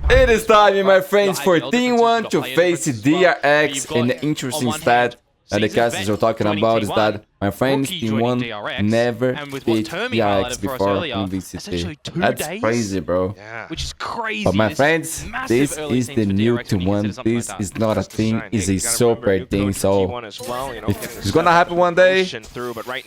It is time, my friends, for Team 1 to face DRX in the interesting stat. And the casters we're talking about is that, my friends, Team 1 never beat DRX before in VCT. That's crazy, bro. Which is crazy. But my friends, this is the new Team 1. This is not a thing, it's a super thing. So, if it's gonna happen one day,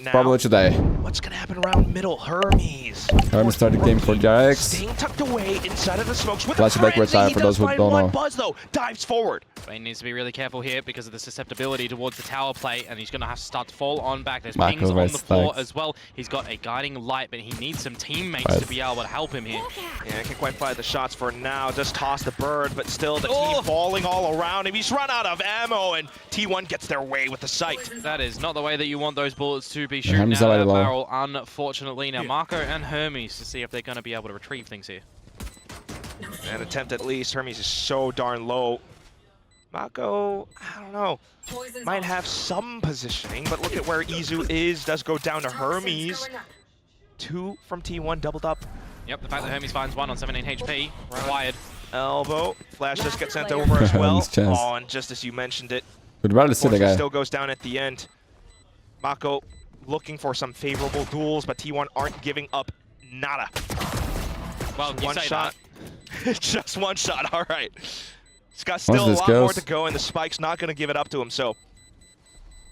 probably today. What's gonna happen around middle? Hermes Started the game for DRX. staying tucked away inside of the smokes with Flashback retire for those who don't know. Buzz though dives forward. He needs to be really careful here because of the susceptibility towards the tower play, and he's going to have to start to fall on back. There's pings on the floor as well. He's got a guiding light, but he needs some teammates to be able to help him here. Yeah, I can't quite find the shots for now. Just toss the bird, but still the team falling all around him. He's run out of ammo, and T1 gets their way with the sight. That is not the way that you want those bullets to be shooting out of that barrel, unfortunately. Now, Marco and Hermes to see if they're going to be able to retrieve things here. An attempt at least. Hermes is so darn low. Mako, I don't know, might have some positioning, but look at where Izu is. Does go down to Hermes. 2 from T1 doubled up. Yep, the fact that Hermes finds 1 on 17 HP required. Elbow. Flash just gets sent over as well. Oh, and just as you mentioned it, would rather see the guy. Still goes down at the end. Mako looking for some favorable duels, but T1 aren't giving up nada. Well, one shot. Just one shot, all right. He's got still a lot more to go, and the spike's not going to give it up to him, so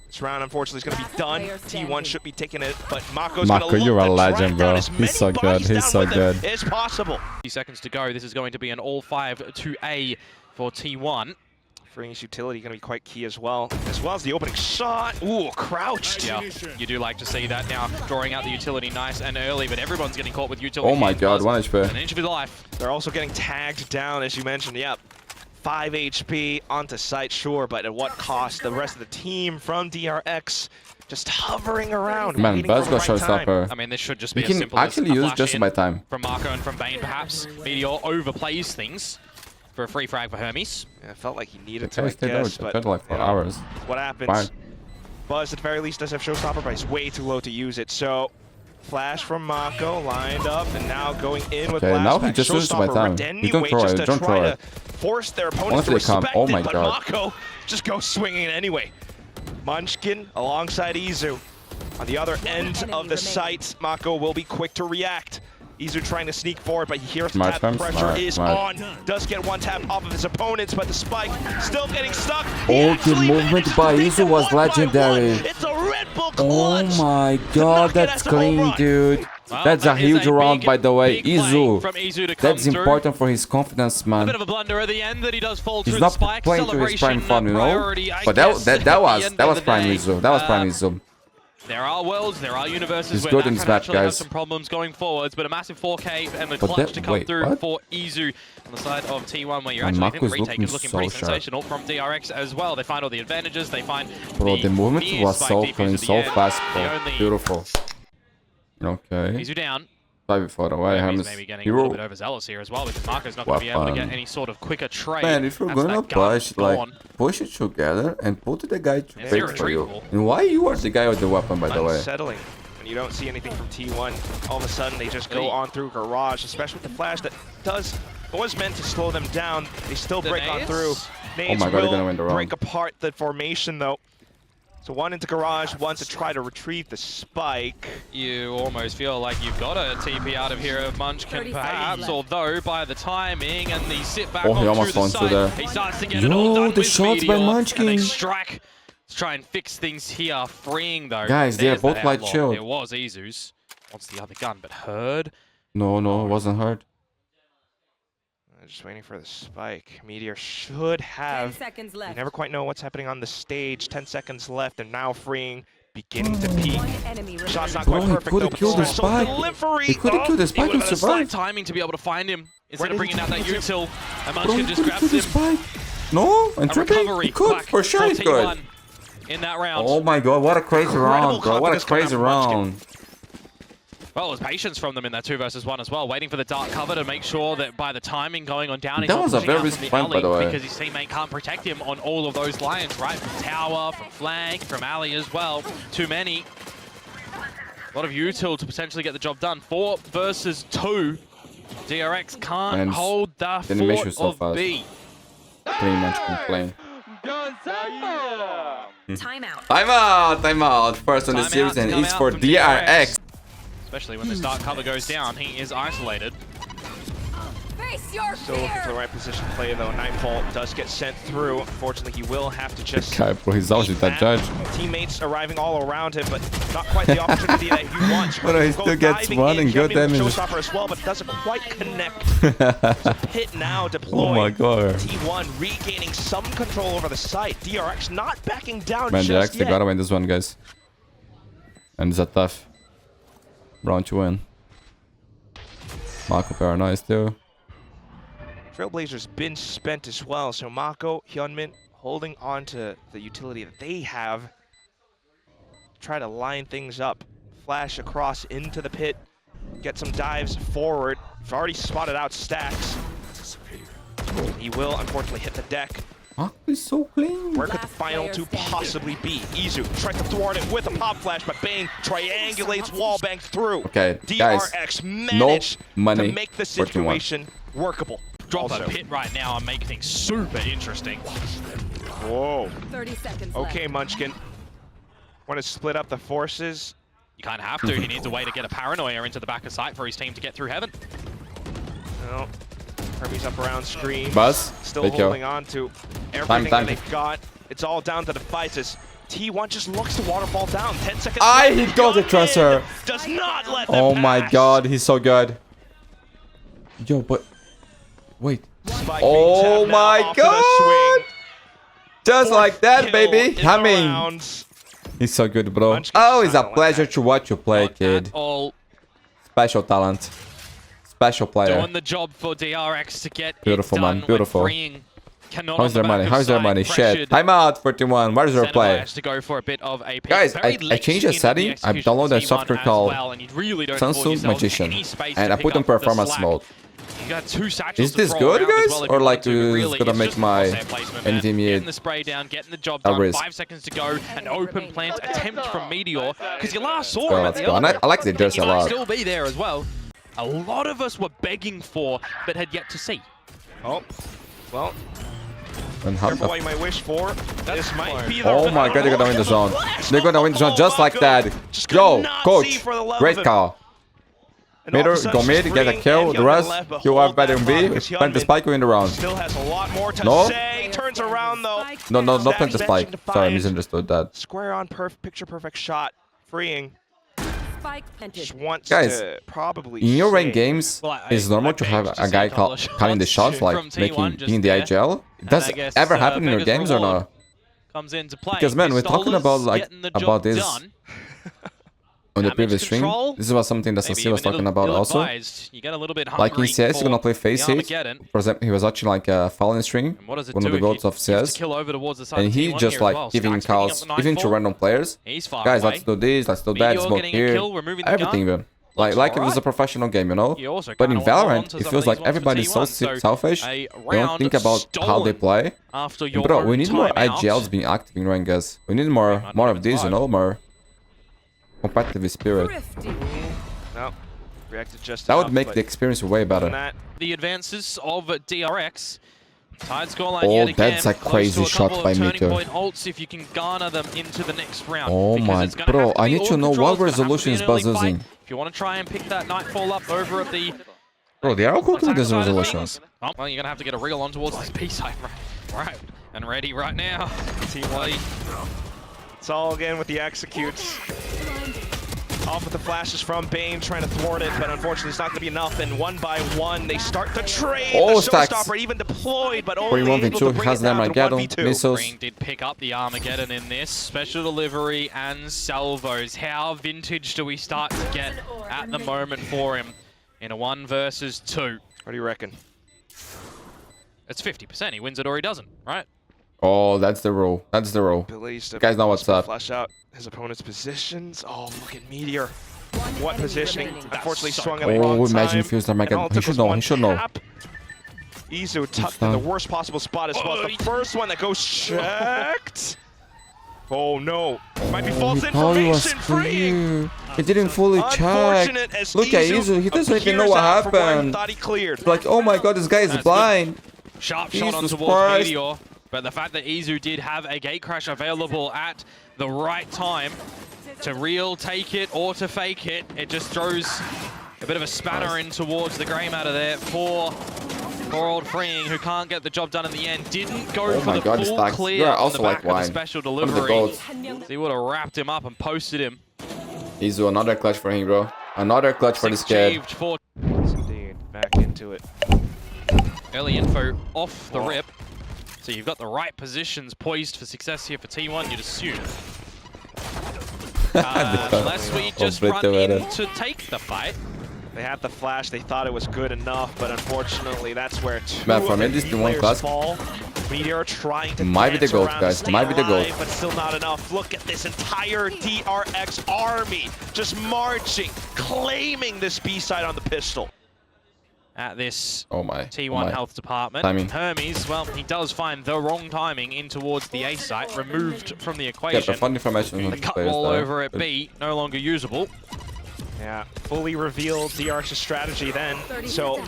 this round, unfortunately, is going to be done. T1 should be taking it, but Mako's going to look you're a legend, bro. He's so good. He's so good. It's possible. 50 seconds to go. This is going to be an all 5-2A for T1. Freeing his utility going to be quite key as well as the opening shot. Ooh, crouched. Yeah, you do like to see that now, drawing out the utility nice and early, but everyone's getting caught with utility. Oh my god, 1 HP. An inch of his life. They're also getting tagged down, as you mentioned. Yep. 5 HP onto site, sure, but at what cost? The rest of the team from DRX just hovering around. Man, Buzz got showstopper. I mean, this should just be you can actually use just by time. From Marco and from Bane, perhaps. Meteor overplays things for a free frag for Hermes. Yeah, it felt like he needed to, I guess, but like 4 hours. What happens? Buzz, at the very least, does have showstopper, but he's way too low to use it, so flash from Mako, lined up, and now going in with blast. Now he just uses by time. You don't throw it, don't throw it. Force their opponents to respect it, but Mako just goes swinging it anyway. Munchkin alongside Izu. On the other end of the site, Mako will be quick to react. Izu trying to sneak forward, but here's the tap. Pressure is on. Does get 1 tap off of his opponents, but the spike still getting stuck. Oh, the movement by Izu was legendary. It's a Red Bull clutch. Oh my god, that's clean, dude. Well, that's a huge round, by the way. Izu, that's important for his confidence, man. A bit of a blunder at the end that he does fall He's through not the spike. playing to his prime form, you know. But that was prime Izu. That was prime Izu. There are worlds, there are universes where that can actually have some problems going forwards, but a massive 4K and the clutch to come through for Izu on the side of T1, where you're actually, I think the retake is looking pretty sensational from DRX as well. They find all the advantages, they find the movement was so clean, so fast, bro. Beautiful. Okay. Izu down. Before away, Hermes maybe getting a little bit overzealous here as well, because Marco's not going to be able to get any sort of quicker trade. Man, if you're gonna push, like, push it together and put the guy to wait for you. And why you are the guy with the weapon, by the way? Unsettling. When you don't see anything from T1, all of a sudden they just go on through Garage, especially with the flash that was meant to slow them down. They still break on through. Oh my god, you're gonna win the round. Break apart the formation though. So 1 into Garage, 1 to try to retrieve the spike. You almost feel like you've got a TP out of here of Munchkin, perhaps, although by the timing and the sit back he almost went through there. He starts to get it all done the shots by Munchkin. And they strike. Let's try and fix things here. Freeing though. Guys, they are both light shield. It was Izu's. Wants the other gun, but Heard. No, it wasn't Heard. Just waiting for the spike. Meteor should have. 10 seconds left. You never quite know what's happening on the stage. 10 seconds left, and now freeing, beginning to peak. Shot's not quite perfect. He could have killed the spike. He could have killed the spike and survived. Timing to be able to find him instead of bringing out that util. And Munchkin just grabs him. No, and tripping. He could, for sure he could. In that round. Oh my god, what a crazy round, bro. What a crazy round. Well, it was patience from them in that 2 versus 1 as well, waiting for the dark cover to make sure that by the timing going on down, that was a very risky fight, by the way, because his teammate can't protect him on all of those lines, right? From tower, from flank, from alley as well. Too many. A lot of util to potentially get the job done. 4 versus 2. DRX can't And hold the animation fort so of fast. B. Pretty much complain. Timeout. Timeout. First on the Timeout series, to and come it's out for from DRX. Especially when this dark cover goes down, he is isolated. Face your Still looking for the right position to play though. Nightfall does get sent through. Unfortunately, he will have to just. Guy, bro, he's always with that judge. Teammates arriving all around him, but not quite the opportunity that he wants. But he still gets one and good damage. Showstopper as well, but doesn't quite connect. So Pit now deployed. Oh my god. T1 regaining some control over the site. DRX not backing down Man, just DRX, yet. they gotta win this one, guys. And it's a tough round to win. Mako are nice too. Trailblazers been spent as well, so Mako, Hyunmin holding on to the utility that they have. Try to line things up, flash across into the pit, get some dives forward. We've already spotted out Stacks. He will unfortunately hit the deck. Mako is so clean. Where could the final two possibly be? Izu tried to thwart it with a pop flash, but Bane triangulates wallbang through. Okay, guys, DRX no managed money to make the for T1. situation workable. Drop Also. a pit right now and make things super interesting. Whoa. 30 seconds Okay, Munchkin. Want to split up the forces? You kind of have to. He needs a way to get a paranoia into the back of sight for his team to get through heaven. No. Hermes up around screen. Buzz, Still big kill. holding on to everything Time. that they've got. It's all down to the fights as T1 just looks to waterfall down. 10 seconds He left. got the transfer. Does not let them Oh my pass. god, he's so good. Yo, but wait. Spike Oh being tapped now my off to the swing. god! Just like that, Kill baby. in the Humming. rounds. He's so good, bro. Munchkin's Oh, it's a not gonna let pleasure that. to watch you play, Not kid. at all. Special talent. Special player. Doing the job for DRX to get Beautiful, it done man. Beautiful. when freeing Canon How's on their the money? back How's of their side, money? Shit. pressured. I'm out for T1. Where's their play? Incentivized to go for a bit of a Guys, very I late changed the in setting. I execution downloaded a for T1 software as called well, and you really don't afford Samsung yourselves Magician, any space and to I pick put on up the performance slack. mode. You got two satchels Is this to throw good, around as guys? well if Or you like want to, but really, it's gonna it's make just my crosshair placement, man. anything Getting yet? the spray down, getting the job A done. risk. 5 seconds to go. An open plant attempt from Meteor, because you last saw Go, him at let's the go. And other. I like the dress He a might lot. still be there as well. A lot of us were begging for, but had yet to see. Oh, well, And how careful what the you might wish for. This might be the Oh my god, they're gonna win the zone. They're gonna win the zone just like that. Just Yo, could not see coach. for the love Great of it. call. And all of a Middle, sudden go mid, she's get a freeing, kill. and The Hyunmin rest, left, but you hold have better that than block B. because Plant the Hyunmin spike, win the round. Still has a lot more to No? say. Turns around though. No, no, no plant the Stacks spike. managed to Sorry, I find misunderstood that. Square on picture perfect shot. Freeing. Spike planted. Just wants Guys, to probably In your ranked say- games, Well, it's normal to I have managed a to guy see a couple of calling the shots shots, like from T1 making just being the there. IGL. And Does I guess, ever happen in your Vegas games or reward no? Comes into play. Because man, we're talking about Pistolas like getting the job about this done. on the Damage previous stream. control, This was something that Maybe Sassi was even talking about also. ill-advised. You get a little bit Like in hungry CS, he's gonna for play face the hit. Armageddon. For example, he was watching like Fallen stream, And what does it one do of the if goats you of use the CS, kill over towards the side and of he T1 just here like as well. giving Stacks picking up calls the even to 9-4. random players. He's far Guys, away. let's do this, let's do that, Meteor smoke getting a here, kill, removing the everything, gun. man. Like Looks it was a alright. professional game, you know. You also But in kinda hold on Valorant, to it some feels of like these ones for everybody's so T1, so selfish. a They don't round think about how they stolen play. After And your bro, we own need more timeout. IGLs being active in rank, guys. We need more of these, you know, more competitive spirit. Thrifty. No, reacted just That would enough, make but the experience way other than better. that, The advances of DRX. Tied scoreline Oh, yet again. that's a Close crazy to shot couple by of turning Meteor. point ults if you can garner them into the next round. Oh Because my, it's gonna bro, have to I be need to all know control, what it's gonna have to be resolution is an early Buzz fight. using. If you want to try and pick that Nightfall up over at the Bro, they are all cooking with attack these side of resolutions. things, well, you're going to have to get a reel on towards this B side. Right. And ready right now. T1. It's all again with the executes. Off with the flashes from Bane, trying to thwart it, but unfortunately it's not going to be enough. And one by one, they start to trade. Oh, the Stacks. Showstopper even deployed, but only able 41v2, to bring has it down them to Armageddon, 1v2. missiles. Green did pick up the Armageddon in this. Special delivery and salvos. How vintage do we start to get at the moment for him in a 1 versus 2? What do you reckon? It's 50%. He wins it or he doesn't, right? Oh, that's the rule. That's the rule. Abilities to You guys know what's up. flush out his opponent's positions. Oh, look at Meteor. What positioning? Unfortunately, so swung at cool. the wrong Oh, imagine time. if he was And all Armageddon. it He took should was know, one he should know. tap. Izu tucked in the worst possible spot as well. It's the first one that goes checked. Oh no. Might be false Oh, he was information. Free. free. He didn't fully check. Look at Izu. He doesn't even know what happened. Like, oh my god, this guy is blind. Sharp shot on towards Meteor. But the fact that Izu did have a gate crash available at the right time to real take it or to fake it, it just throws a bit of a spanner in towards the grey matter there. Poor old Freeing, who can't get the job done in the end. Didn't go for the full clear on the back of the special delivery. So he would have wrapped him up and posted him. Izu, another clutch for him, bro. Another clutch for this kid. Yes, indeed. Back into it. Early info off the rip. So you've got the right positions poised for success here for T1, you'd assume. Unless we just run in to take the fight. They had the flash, they thought it was good enough, but unfortunately that's where two Man, for of me, the this is one players class. fall. Meteor trying to Might be the dance gold, around guys. to stay Might be the gold. alive, but still not enough. Look at this entire DRX army just marching, claiming this B side on the pistol. At this T1 health department. Timing. Hermes, well, he does find the wrong timing in towards the A site, removed from the equation. Yeah, but fun information. The cut wall over at B, no longer usable. Yeah, fully revealed DRX's strategy then. So,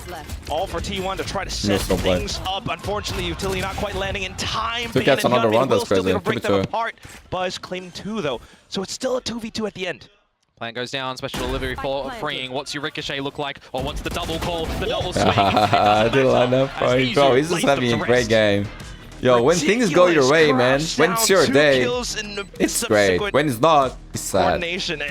all for T1 to try to set things up. Unfortunately, Utility not quite landing in time. Took out another one, that's crazy. Still break them apart. Buzz claimed 2 though, so it's still a 2v2 at the end. Plan goes down, special delivery for Freeing. What's your ricochet look like? Or what's the double call, the double swing? I did line up for him, bro. He's just having a great game. Yo, when things go your way, man, when it's your day, it's great. When it's not, it's sad. Coordination.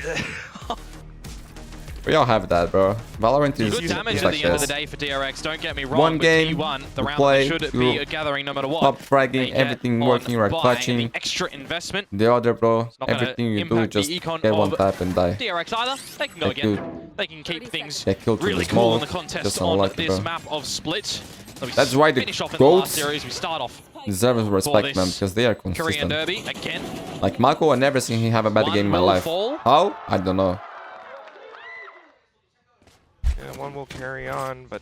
We all have that, bro. Valorant is good damage at the end of the day for DRX. Don't get me wrong. One game, T1, the round play, should be a gathering no matter what. Pop fragging, everything working, right clutching. The extra investment. The other, bro, everything you do, just get one tap and die. DRX either, they can go again. They can keep things really cool in the contest on this map of Split. That's why the GOATs deserve respect, man, because they are Korean consistent. Derby again. Like Mako, I never seen him have a bad game in my life. How? I don't know. Yeah, one will carry on, but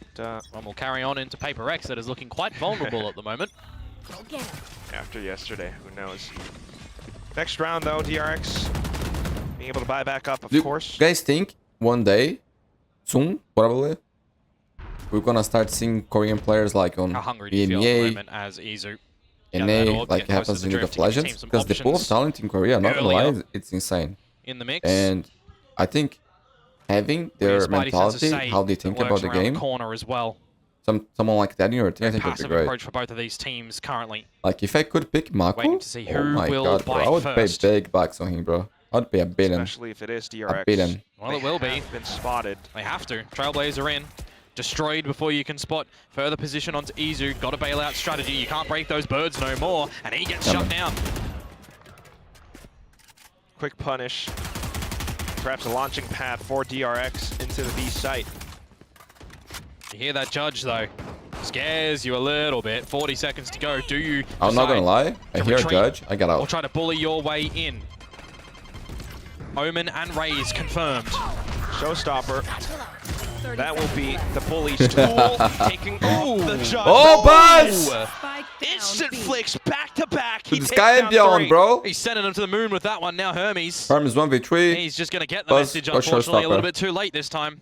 one will carry on into Paper X that is looking quite vulnerable at the moment. After yesterday, who knows? Next round though, DRX being able to buy back up, of course. Guys think one day, soon, probably, we're gonna start seeing Korean players like on EMEA, as Izu. NA, like happens in League of Legends, because the pool of talent in Korea, not gonna lie, it's insane. In the mix. And I think having their mentality, how they think about the game, corner as well. Someone like that in your team, I think would be great. Approach for both of these teams currently. Like if I could pick Mako, oh my god, bro, I would pay big bucks on him, bro. I'd pay a billion. Especially if it is DRX. A billion. Well, it will be. Been spotted. They have to. Trailblazer in. Destroyed before you can spot. Further position onto Izu. Got a bailout strategy. You can't break those birds no more. And he gets shut down. Quick punish. Perhaps a launching pad for DRX into the B site. You hear that judge though. Scares you a little bit. 40 seconds to go. Do you I'm not gonna lie. I hear a judge. I got out. Or try to bully your way in. Omen and Raze confirmed. Showstopper. That will be the bully's tool. Taking the judge. Oh, Buzz! Instant flicks back to back. To the sky and beyond, bro. He's sending him to the moon with that one now, Hermes. Hermes 1v3. He's just going to get the message, unfortunately, a little bit too late this time.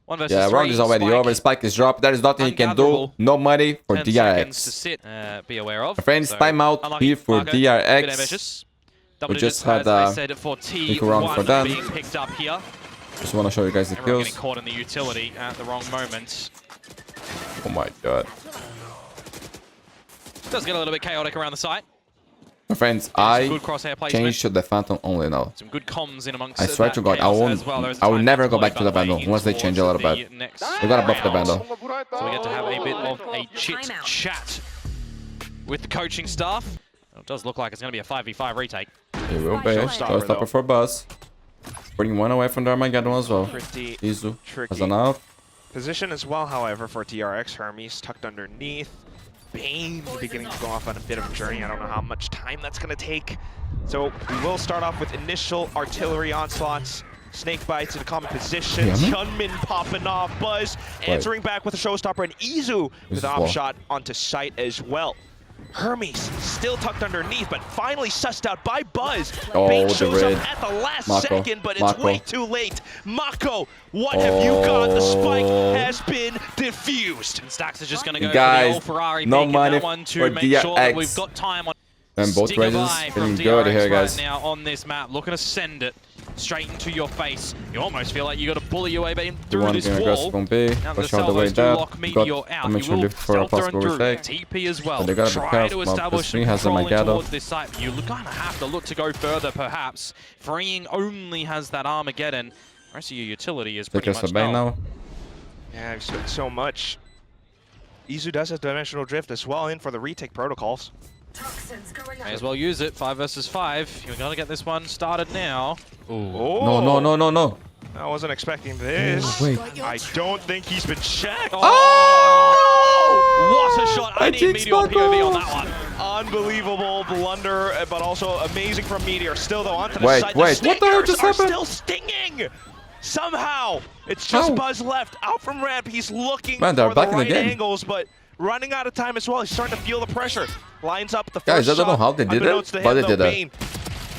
1 versus 3. Round is already over. Spike is dropped. There is nothing he can do. No money for DRX. To sit, be aware of. Friends, timeout here for DRX. We just had a big round for them. Being picked up here. Just want to show you guys the kills. Getting caught in the utility at the wrong moment. Oh my god. Does get a little bit chaotic around the site. My friends, I changed to the Phantom only now. Some good comms in amongst. I swear to God, I will never go back to the Vandal unless they change a little bit. We gotta buff the Vandal. So we get to have a bit of a chit chat with the coaching staff. It does look like it's going to be a 5v5 retake. It will be. Showstopper for Buzz. Putting one away from the Armageddon as well. Izu has enough. Position as well, however, for DRX. Hermes tucked underneath. Bane beginning to go off on a bit of a journey. I don't know how much time that's going to take. So we will start off with initial artillery onslaughts. Snake bites in common positions. Hyunmin popping off. Buzz answering back with a showstopper. And Izu with an op shot onto site as well. Hermes still tucked underneath, but finally sussed out by Buzz. Oh, Bait the shows red. up at the last Mako. second, but it's Mako. way too late. Mako, what have you got? The spike has been defused. And Stacks is just going to go Guys, for the old Ferrari no pick money in that one to for make sure that DRX. we've got time on. And both Stinger races by from feeling good DRX here, guys. right now on this map, looking to send it straight into your face. You almost feel like you got to bully your way back in through One this being aggressive wall. on B. Now the Push out the way salvos do down. lock Meteor out. Make You sure will look for a stealth possible through. retake. TP as well. But they gotta be Try careful, to man, establish because some he has the control in Magado. towards this site. You're going to have to look to go further, perhaps. Freeing only has that Armageddon. The rest of your utility is pretty Take us much a bang null. now. Yeah, I've said so much. Izu does have Dimensional Drift as well in for the retake protocols. May as well use it. 5 versus 5. You're going to get this one started now. Ooh. Oh, No. I wasn't expecting this. Wait. I don't think he's been checked. Oh! What a shot. I I need jinxed Meteor Mako. POV on that one. Unbelievable blunder, but also amazing from Meteor. Still though, onto the Wait, side. wait, The what the hell just stingers are happened? still stinging. Somehow, it's just How? Buzz left out from ramp. He's looking Man, they're for back the in the right game. angles, but running out of time as well. He's starting to feel the pressure. Lines up the first Guys, I don't know shot, how they did it, unbeknownst to but him, they did though, it. Bane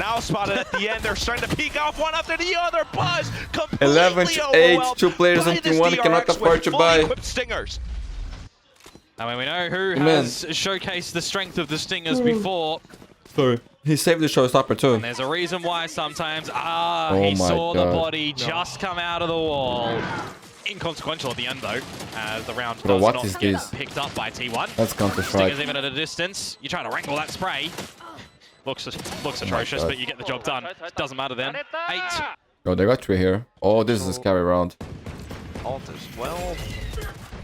now spotted at the end. They're starting to peek off one after the other. Buzz completely 11 to 8, overwhelmed 2 players by on this T1 cannot DRX afford with to fully buy. equipped stingers. I mean, we know who Man. has showcased the strength of the Stingers before. Sorry. He saved the showstopper too. There's a reason why sometimes, he my saw the God. body just come out of the wall. Inconsequential at the end though, as the round Bro, does what not is get this? picked up by T1. That's Counter-Strike. Stingers even at a distance. You try to wrangle that spray. Looks atrocious, God. but you get the job done. Doesn't matter then. 8. Oh, they got 3 here. Oh, this is a scary round. Alt as well.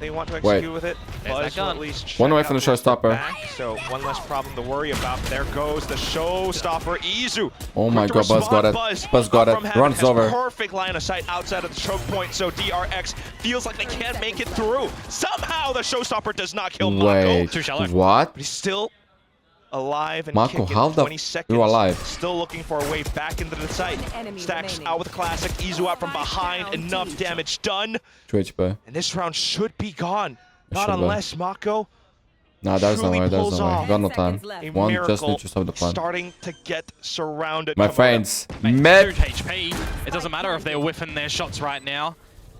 They want to Wait. execute with it. There's that Buzz will gun. at least check One away out from the the showstopper. back, so one less problem to worry about. There goes the showstopper, Izu. Oh my Quick to God, Buzz got respond. it. Buzz got it. From heaven Runs has over. Perfect line of sight outside of the choke point, so DRX feels like they can't make it through. Somehow the showstopper does not kill Mako. Wait, Too shallow. what? But he's still alive and Mako, kicking. how the 20 seconds. you're alive? Still looking for a way back into the site. enemy Stacks remaining. out with the classic. Izu out from behind. Enough damage done. 2 HP. And this round should be gone. Not should be. unless Mako Nah, that's not truly right. That's pulls not right. off Got no time. a One miracle, just need to stop the plan. starting to get surrounded. My Komodo. friends, Mate, Met. 2 HP. It doesn't matter if they're whiffing their shots right now.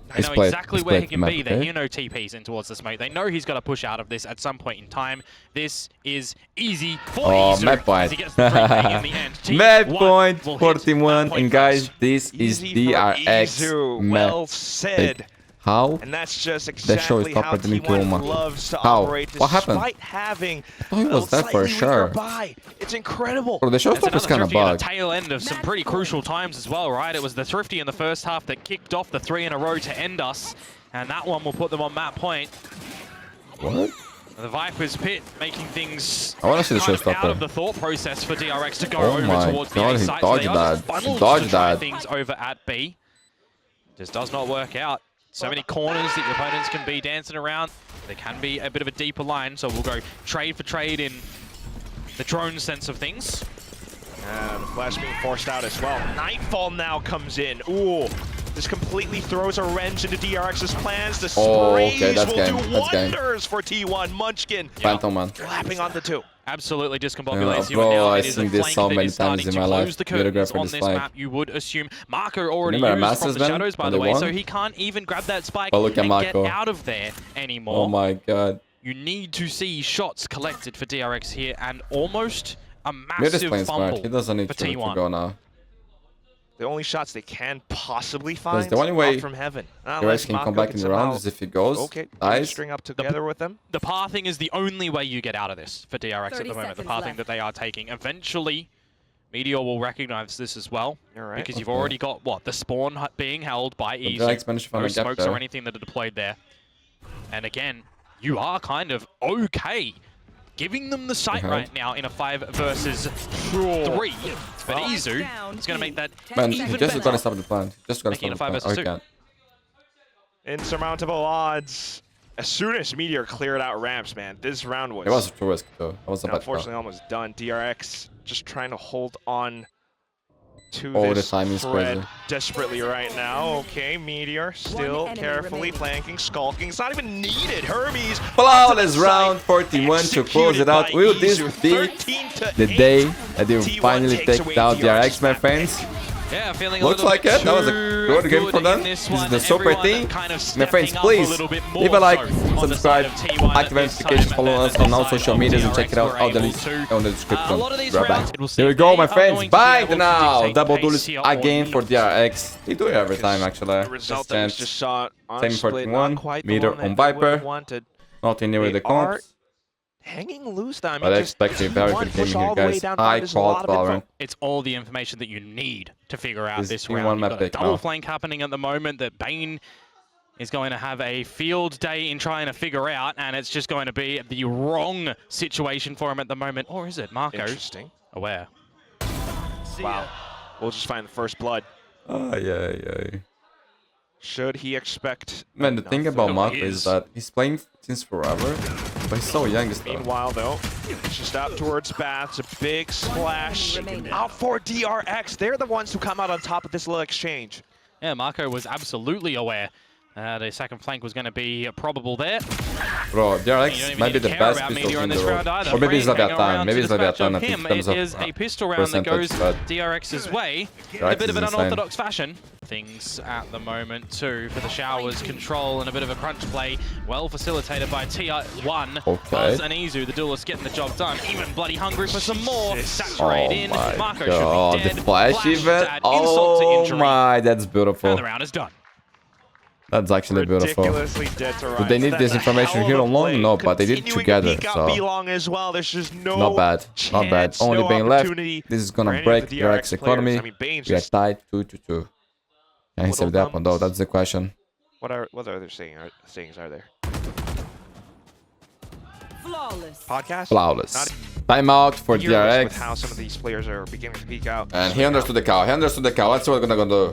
They He's know played- exactly he's where he played can the be. map, They okay? TPs in towards the smoke. They know he's got to push out of this at some point in time. This is easy for Oh, Izu map as point. he gets the free pay in the end. Map T1 point will hit 41. that point And guys, first. this is Easy for DRX Izu. map. Well said. How? And that's just show exactly is how tougher than T1 kill Mako. loves to How? operate What happened? despite having thought he was a dead for slightly sure. weaker buy. It's incredible. Bro, the It's showstopper's another kind of Thrifty at bugged. the tail end of some pretty crucial times as well, right? It was the Thrifty in the first half that kicked off the 3 in a row to end us. And that one will put them on map point. What? The Viper's Pit making things I wanna see the kind of out showstopper. of the thought process for DRX to go Oh over my towards God, the A he site. dodged So they are just that. He funneled dodged to try that. things over at B. Just does not work out. So many corners that your opponents can be dancing around. There can be a bit of a deeper line, so we'll go trade for trade in the drone sense of things. And Flash being forced out as well. Nightfall now comes in. Ooh, this completely throws a wrench into DRX's plans. The sprays Oh, okay, that's will game. do That's game. wonders for T1. Munchkin Phantom man. lapping onto 2. Absolutely discombobulates you. bro, And now I've it is seen a this flank so that many is starting times in to my close life. the Videographer curtains on this this flank. map. You would assume Marco already Remember used from Masters, the man? shadows, by When the they way, won? so he can't even grab that spike But look at and get Marco. out of there anymore. Oh my God. You need to see shots collected for DRX here, and almost a We're just massive playing smart. fumble He doesn't need for to T1. go now. The only shots they can possibly find the only way out from heaven. DRX Unless can come Mako back in the round somehow- is if he goes. Okay, Nice. string up together with them. The pathing is the only way you get out of this for DRX at 30 the moment, the seconds pathing left. that they are taking. Eventually, Meteor will recognize this as well, All right. because you've Okay. already got, what, the spawn being held by But Easy. DRX managed to find No a gap smokes there. or anything that are deployed there. And again, you are kind of okay giving them the site Mhm. right now in a 5 versus 3. But Oh. Izu Down is going to make that Man, even he just better. gotta stop the plan. Just gotta Making stop it the a 5 plan. Oh, he versus 2. can't. Insurmountable odds. As soon as Meteor cleared out ramps, man, this round was, It was a true risk though. That was a bad call. unfortunately almost done. DRX just trying to hold on to All the this time is thread crazy. desperately right now. Okay, Meteor still enemy carefully remaining. planking, skulking. It's not even needed. Hermes. Flawless round 41 to close it out. Will this be the day that you finally take down DRX, my friends? Yeah, feeling Looks a little like bit it. That was a too good game for them. in This is one. the super Everyone team. kind of My friends, stepping up please a little bit leave a more like, so on the subscribe, side of T1 activate at this notifications, time, follow and us then on all the side social of medias and check DRX it out. were All the able links to, on the description. a lot of these Right rounds, back. we'll see Here we if go, they my are friends. going to be Bye able to now. dictate Double pace duelist here or again for not. DRX. They do it every time, actually. The result that This was chance. just saw on Same split, 41, not quite the Meteor one on that they would have Viper. wanted. Not in there with They the are comps. hanging loose, though. I mean, But I just expect a very T1 good game push here, all the way guys. down High front is a lot quality of info. Valorant. It's all the information that you need to figure out This this T1 round. You've map got a pick double now. flank happening at the moment that Bane is going to have a field day in trying to figure out, and it's just going to be the wrong situation for him at the moment. Or is it? Marco Interesting. aware. Wow. We'll just find the first blood. Yeah. Should he expect? Man, the thing about enough? Marco is that he's playing since forever, but he's so young still. Meanwhile, though, just out towards Baths, a big splash remaining. out for DRX. They're the ones who come out on top of this little exchange. Yeah, Marco was absolutely aware the second flank was going to be probable there. Bro, You don't DRX even might be need to the care best about pistol Meteor in in the this round world. either. Or maybe it's Hanging Leviathan. around Maybe to it's dispatch Leviathan of in him. terms It of is a pistol round that percentage, goes but DRX's way in a DRX bit of is an insane. unorthodox fashion. Things at the moment too for the Showers control and a bit of a crunch play, well facilitated by T1. Okay. Buzz and Izu, the duelists getting the job done. Even bloody hungry for some more. Saturate in. Oh my Marco god, should be the dead. flash to event. add insult to Oh injury. my, that's And beautiful. the round is done. That's actually beautiful. Ridiculously dead to rights. Do they need That's this a information hell here of a alone? play. No, but they did Continuing together, to peek out so B-Long as well. There's just no not bad. Not bad. chance, Only no being left. opportunity This is for gonna any of break the DRX economy. players. I mean, Bane's We are just tied 2-2. Can he save that one though? That's the question. what other sayings are there? Flawless. Podcast? Flawless. Timeout for Fearless with DRX. how some of these players are beginning to peek out. And he understood the cow. He understood the cow. Let's see what we're gonna do.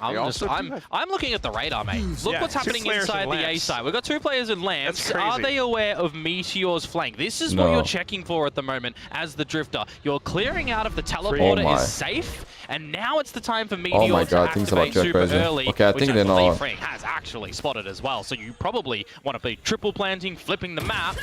I'm looking at the radar, mate. Look Yeah, what's two happening players inside in the A Lance. side. We've got 2 players in Lance. That's crazy. Are they aware of Meteor's flank? This is what No. you're checking for at the moment as the Drifter. You're clearing out of the Oh teleporter my. is safe, and now it's the time for Meteor Oh my to god, things about activate to get super crazy. early, Okay, I which think they know. believe Frank has actually spotted as well. So you probably want to be triple planting, flipping the map.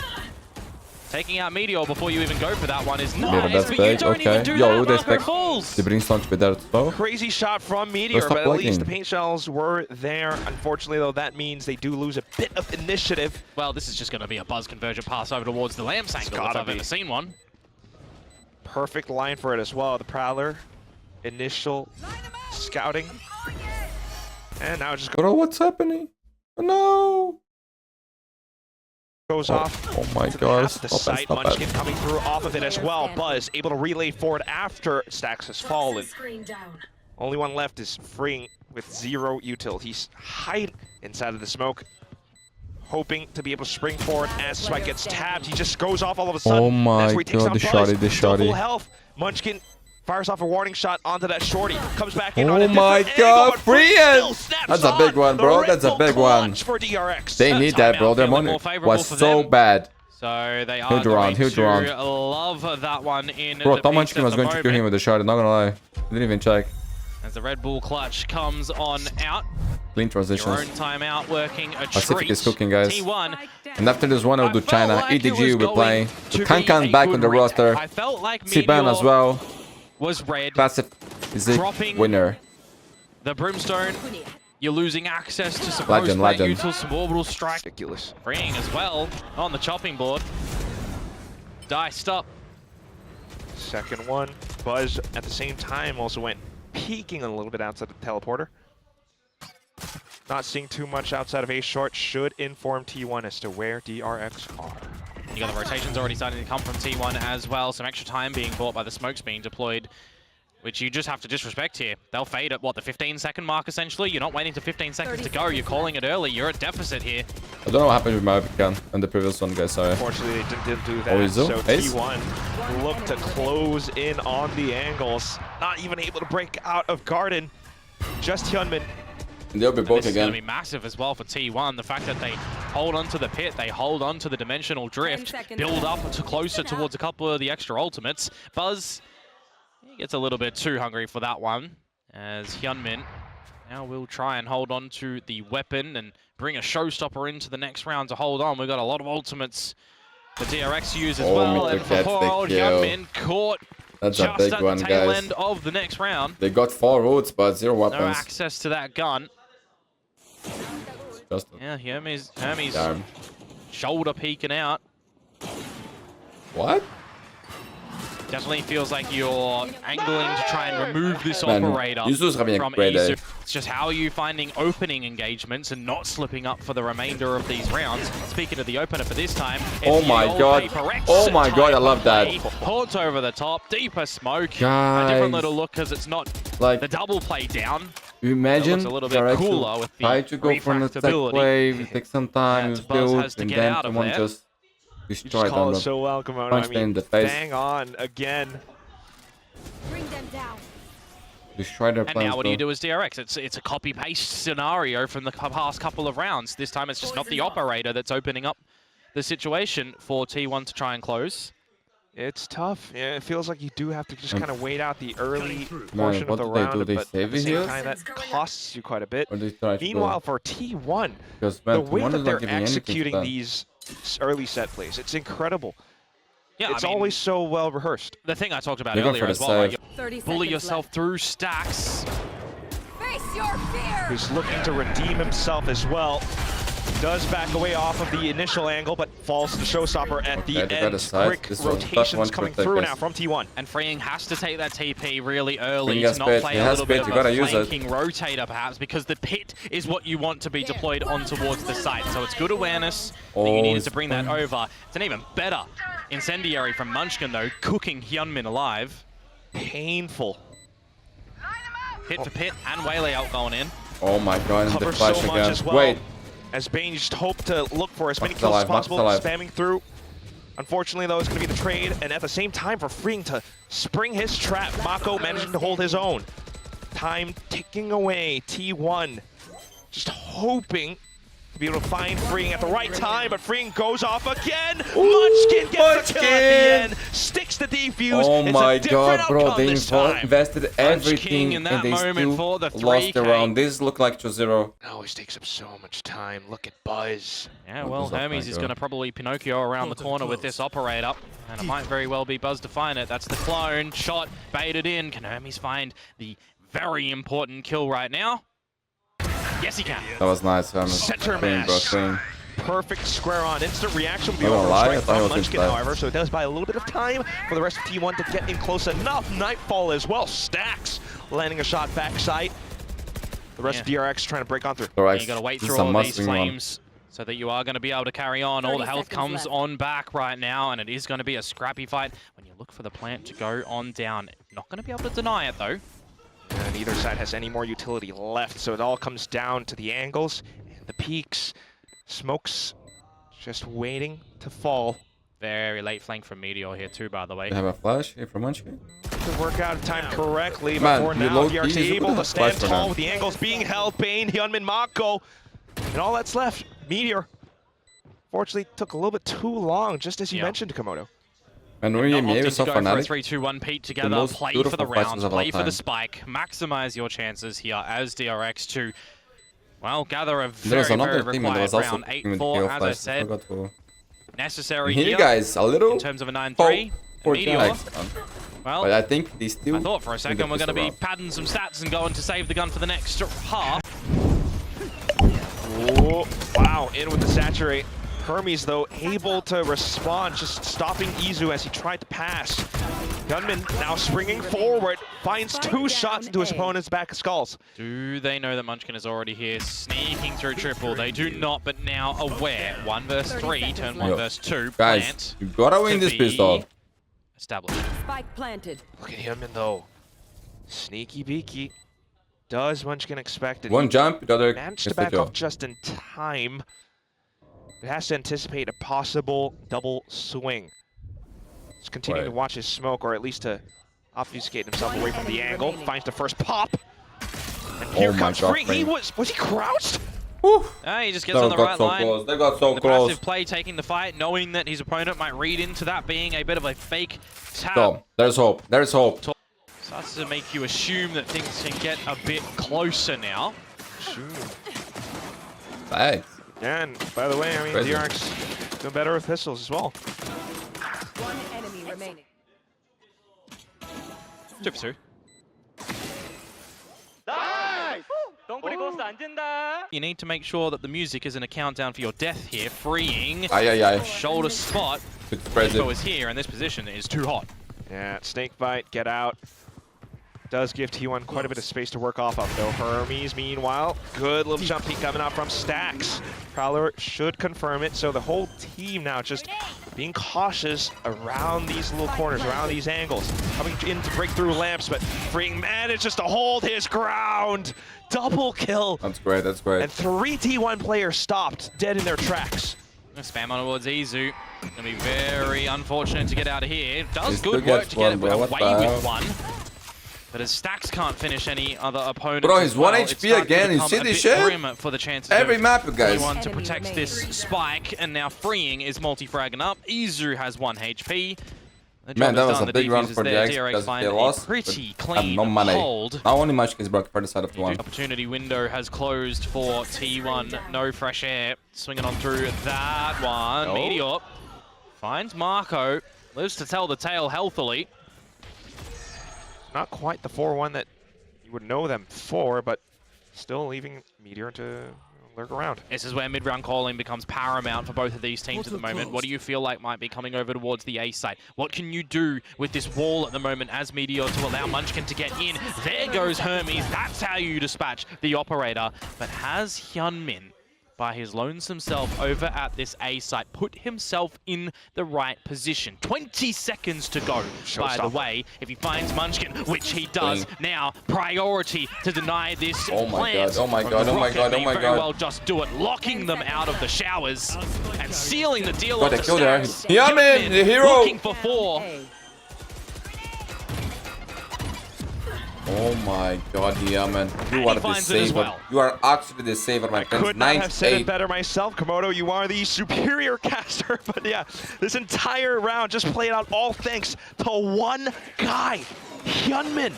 Taking out Meteor before you even go for that one is nice, that's but big, you don't okay. even do Yo, that. would they Marco expect falls. the Brimstone to be there too? Crazy shot from Meteor, stop but at least the lagging. paint shells were there. Unfortunately, though, that means they do lose a bit of initiative. Well, this is just going to be a Buzz convergent pass over towards the Lambs angle if gotta I've be. ever seen one. Perfect line for it as well. The Prowler, initial scouting. And now it just Bro, what's happening? Oh, no. goes off. Oh my to god. half the Stop it, site. stop Munchkin it. coming through off of it as well. Buzz able to relay forward after Stax has fallen. Only one left is Freeing with 0 util. He's hiding inside of the smoke, hoping to be able to spring forward as Spike gets tabbed. He just goes off all of a sudden. Oh my That's where he takes god, on the Buzz. shotty, the Still full shotty. health. Munchkin fires off a warning shot onto that shorty. Comes back in Oh on a my different god, angle, but Freeing Brian! still snaps That's a big on. one, The bro. Red That's a Bull big one. clutch for DRX. They need that, bro. Their Feeling money more favorable was for so them. bad. So they are Huge going round, huge to round. love that one in Bro, the Tom piece Munchkin at was the going to kill him moment. with the shot, not gonna lie. Didn't even check. As the Red Bull clutch comes on out. Clean Your own transitions. timeout working a Pacific treat. is cooking, guys. T1. And after this one, I'll do I felt China. like it EDG was will be playing. going The to Kankan be a back good on the retake. roster. I felt like Siban Meteor as well. was red. Passive is Dropping the winner. The Brimstone. You're losing access to some post Legend, plate legend. utils, some orbital strike. Ridiculous. Freeing as well on the chopping board. Diced up. Second one. Buzz at the same time also went peeking a little bit outside the teleporter. Not seeing too much outside of A short should inform T1 as to where DRX are. You got the rotations already starting to come from T1 as well. Some extra time being bought by the smokes being deployed, which you just have to disrespect here. They'll fade at, what, the 15-second mark, essentially? You're not waiting to 15 seconds to go. You're calling it early. You're at deficit here. I don't know what happened with my webcam and the previous one, guys. Sorry. Unfortunately, they didn't do that. Oh, is it? So Ace? T1 look to close in on the angles. Not even able to break out of Garden. Just Hyunmin. And they'll be And both this is going to again. be massive as well for T1. The fact that they hold onto the pit, they hold onto the dimensional drift, 10 seconds build left. up to closer towards a couple of the extra ultimates. Buzz, Gets a little bit too hungry for that one, as Hyunmin now will try and hold on to the weapon and bring a showstopper into the next round to hold on. We've got a lot of ultimates the DRX use as well, and for poor old Hyunmin caught That's just a big at one, the tail guys. end of the next round. They got 4 routes, but 0 No weapons. access to that gun. Just Yeah, Hermes damn. shoulder peeking out. What? Definitely feels like you're angling to try and remove this operator Yuzu's having a from great day. Izu. It's just how are you finding opening engagements and not slipping up for the remainder of these rounds. Speaking of the opener for this time, Oh my god. Oh my god, I love that. Holds over the top, deeper smoke. Guys. A different little look because it's not Like, the double play down. you imagine looks a little bit DRX cooler will with the try to go for an attack refractability. wave, take some time, Yeah, Buzz build, has to and get then out of someone there. just You just destroy call it them. so well, Komodo. Punch I them in mean, the face. bang on again. Bring them down. Destroy their And plans. now what do you though. do as DRX? It's a copy-paste scenario from the past couple of rounds. This time it's just not the operator that's opening up the situation for T1 to try and close. It's tough. Yeah, it feels like you do have to just kind of wait out the early Man, portion what of the do they round, do? They but at save the it same here? time, that costs you quite a bit. Or they try to Meanwhile, go? for T1, Because, the man, way T1 that is not they're giving anything to executing them. these early set plays, it's incredible. Yeah, It's I mean, always so well rehearsed. the thing I talked about They're going earlier for as the well. Right? save. You 30 bully seconds yourself left. through stacks. Face your fear. Who's looking to redeem himself as well. Does back away off of the initial angle, but falls to the showstopper at Okay, the they got end. a side. Quick This was a tough rotations one coming for through Takers. now from T1. And Freeing has to take that TP really early Freeing to has not pit. play He a has little pit. bit You of gotta a use it. flanking rotator perhaps, because the pit is what you want to be deployed on towards the site. So it's good awareness that you Oh, needed it's to bring that fine. over. It's an even better incendiary from Munchkin though, cooking Hyunmin alive. Painful. Hit for pit and Waylay out going in. Oh my god, and the Covers flash so much again. as well. Wait, As Bane just hoped to look for as many Max kills as alive, Max possible, alive. spamming through. Unfortunately, though, it's going to be the trade, and at the same time, for Freeing to spring his trap, Mako managing to hold his own. Time ticking away. T1 just hoping to be able to find Freeing at the right time, but Freeing goes off again. Munchkin gets the kill at the end, sticks the defuse. oh It's my a different god, bro, outcome they this time. invested everything in and that they moment for the still lost the 3K. round. This looked like 2-0. It always takes up so much time. Look at Buzz. Yeah, What well, does that Hermes thing is go? going to probably Pinocchio around the corner with this operator. And it might very well be Buzz to find it. That's the clone. Shot, baited in. Can Hermes find the very important kill right now? Yes, he can. That was nice. Center Clean, bro, mash. clean. Perfect square on. Instant reaction will be I'm gonna over lie, I strike thought it from was Munchkin, inside. however, so it does buy a little bit of time for the rest of T1 to get in close enough. Nightfall as well. Stacks landing a shot backside. The rest of DRX trying to break on through. DRX, You got to wait this through is a all these must-win one. flames so that you are going to be able to carry on. All the 30 health seconds comes left. on back right now, and it is going to be a scrappy fight when you look for the plant to go on down. Not going to be able to deny it, though. And neither side has any more utility left, so it all comes down to the angles and the peaks. Smokes just waiting to fall. Very late flank from Meteor here, too, by the way. They have a flash here from Munchkin. To work out time correctly, Man, but for you now, low-key DRX is able a to stand flash for tall now. with the angles being held. Bane, Hyunmin, Mako, and all that's left. Meteor, fortunately, took a little bit too long, just as you Yeah. mentioned, Komodo. And really, Not Meow opting is so to go for a fanatic. 3-2-1 Pete together, most play for the beautiful fighters rounds, of all play for the time. spike, maximize your chances here as DRX to, well, gather a There was very, another very team that was required also round. picking with the 8-4, kill as I flash. I said, forgot to... necessary Here, here guys, a little in terms of a 9-3. hope for Meteor, DRX. well, But I think they still... I thought for a will second get we're this going to be around. padding some stats and going to save the gun for the next half. Oh, wow, in with the saturate. Hermes, though, able to respond, just stopping Izu as he tried to pass. Gunman now springing forward, finds two shots into his opponent's back skulls. Do they know that Munchkin is already here, sneaking through triple? They do not, but now aware. 1 versus 3, turn 1 Yo. versus 2. Guys, Plant you gotta win to this be pistol. established. Spike planted. Look at Hyunmin, though. Sneaky beaky. Does Munchkin expect it? One jump, the other Managed gets to the back kill. off just in time. It has to anticipate a possible double swing. Just continuing to Right. watch his smoke, or at least to obfuscate himself away from the angle. Finds the first pop. And here Oh my comes God, Free. He was he crouched? He just gets They on the got right so line. close. They got so The close. passive play taking the fight, knowing that his opponent might read into that being a bit of a fake tap. So, there's hope. There's hope. Starts to make you assume that things can get a bit closer now. Thanks. Yeah, and by the way, I mean, Crazy. DRX doing better with pistols as well. One enemy remaining. 2 for 2. You need to make sure that the music isn't a countdown for your death here. Freeing. Aye. Shoulder spot. Good spread Info is here, and this position is too hot. Yeah, snake bite, get out. Does give T1 quite a bit of space to work off of, though. Hermes, meanwhile, good little jump peek coming out from Stacks. Prowler should confirm it, so the whole team now just being cautious around these little corners, around these angles. Coming in to break through lamps, but Freeing manages to hold his ground. Double kill. That's great, that's great. And 3 T1 players stopped dead in their tracks. Spam on towards Izu. Gonna be very unfortunate to get out of here. Does He good still work gets to get one, bro. away What the with hell? one. But his Stacks can't finish any other opponents. Bro, as he's 1 well. HP It's starting to again. You become see a this bit shit? grim for the chances Every of map, you guys. anyone to Enemy protect this remaining. spike, and now Freeing is multi-fragging up. Izu has 1 HP. The Man, job that is was done. a The big run defuse is for there. DRX DRX because find they a lost. pretty but have clean no money. hold. Now only much is broke for the side of the one. Opportunity window has closed for T1. No fresh air. Swinging on through that one. Oh. Meteor finds Marco. Lives to tell the tale healthily. Not quite the 4-1 that you would know them for, but still leaving Meteor to lurk around. This is where mid-round calling becomes paramount for both of these teams at the moment. What do you feel like might be coming over towards the A site? What can you do with this wall at the moment as Meteor to allow Munchkin to get in? There goes Hermes. That's how you dispatch the operator. But has Hyunmin, by his lonesome self over at this A site, put himself in the right position? 20 seconds to go, by the way. If he finds Munchkin, which he does, now priority to deny this Oh my plant god, oh my from god, the oh my rocket. god, oh May my very god. well just do it, locking them out of the showers and sealing the deal Got off a the kill there. Stacks. Hyunmin, the hero! Looking for 4. A. Oh my god, Yaman. You And are he the finds it as saver. well. You are actually the saver, my friend. Could not have said it 9-8. better myself, Komodo. You are the superior caster. But yeah, this entire round just played out all thanks to one guy, Hyunmin.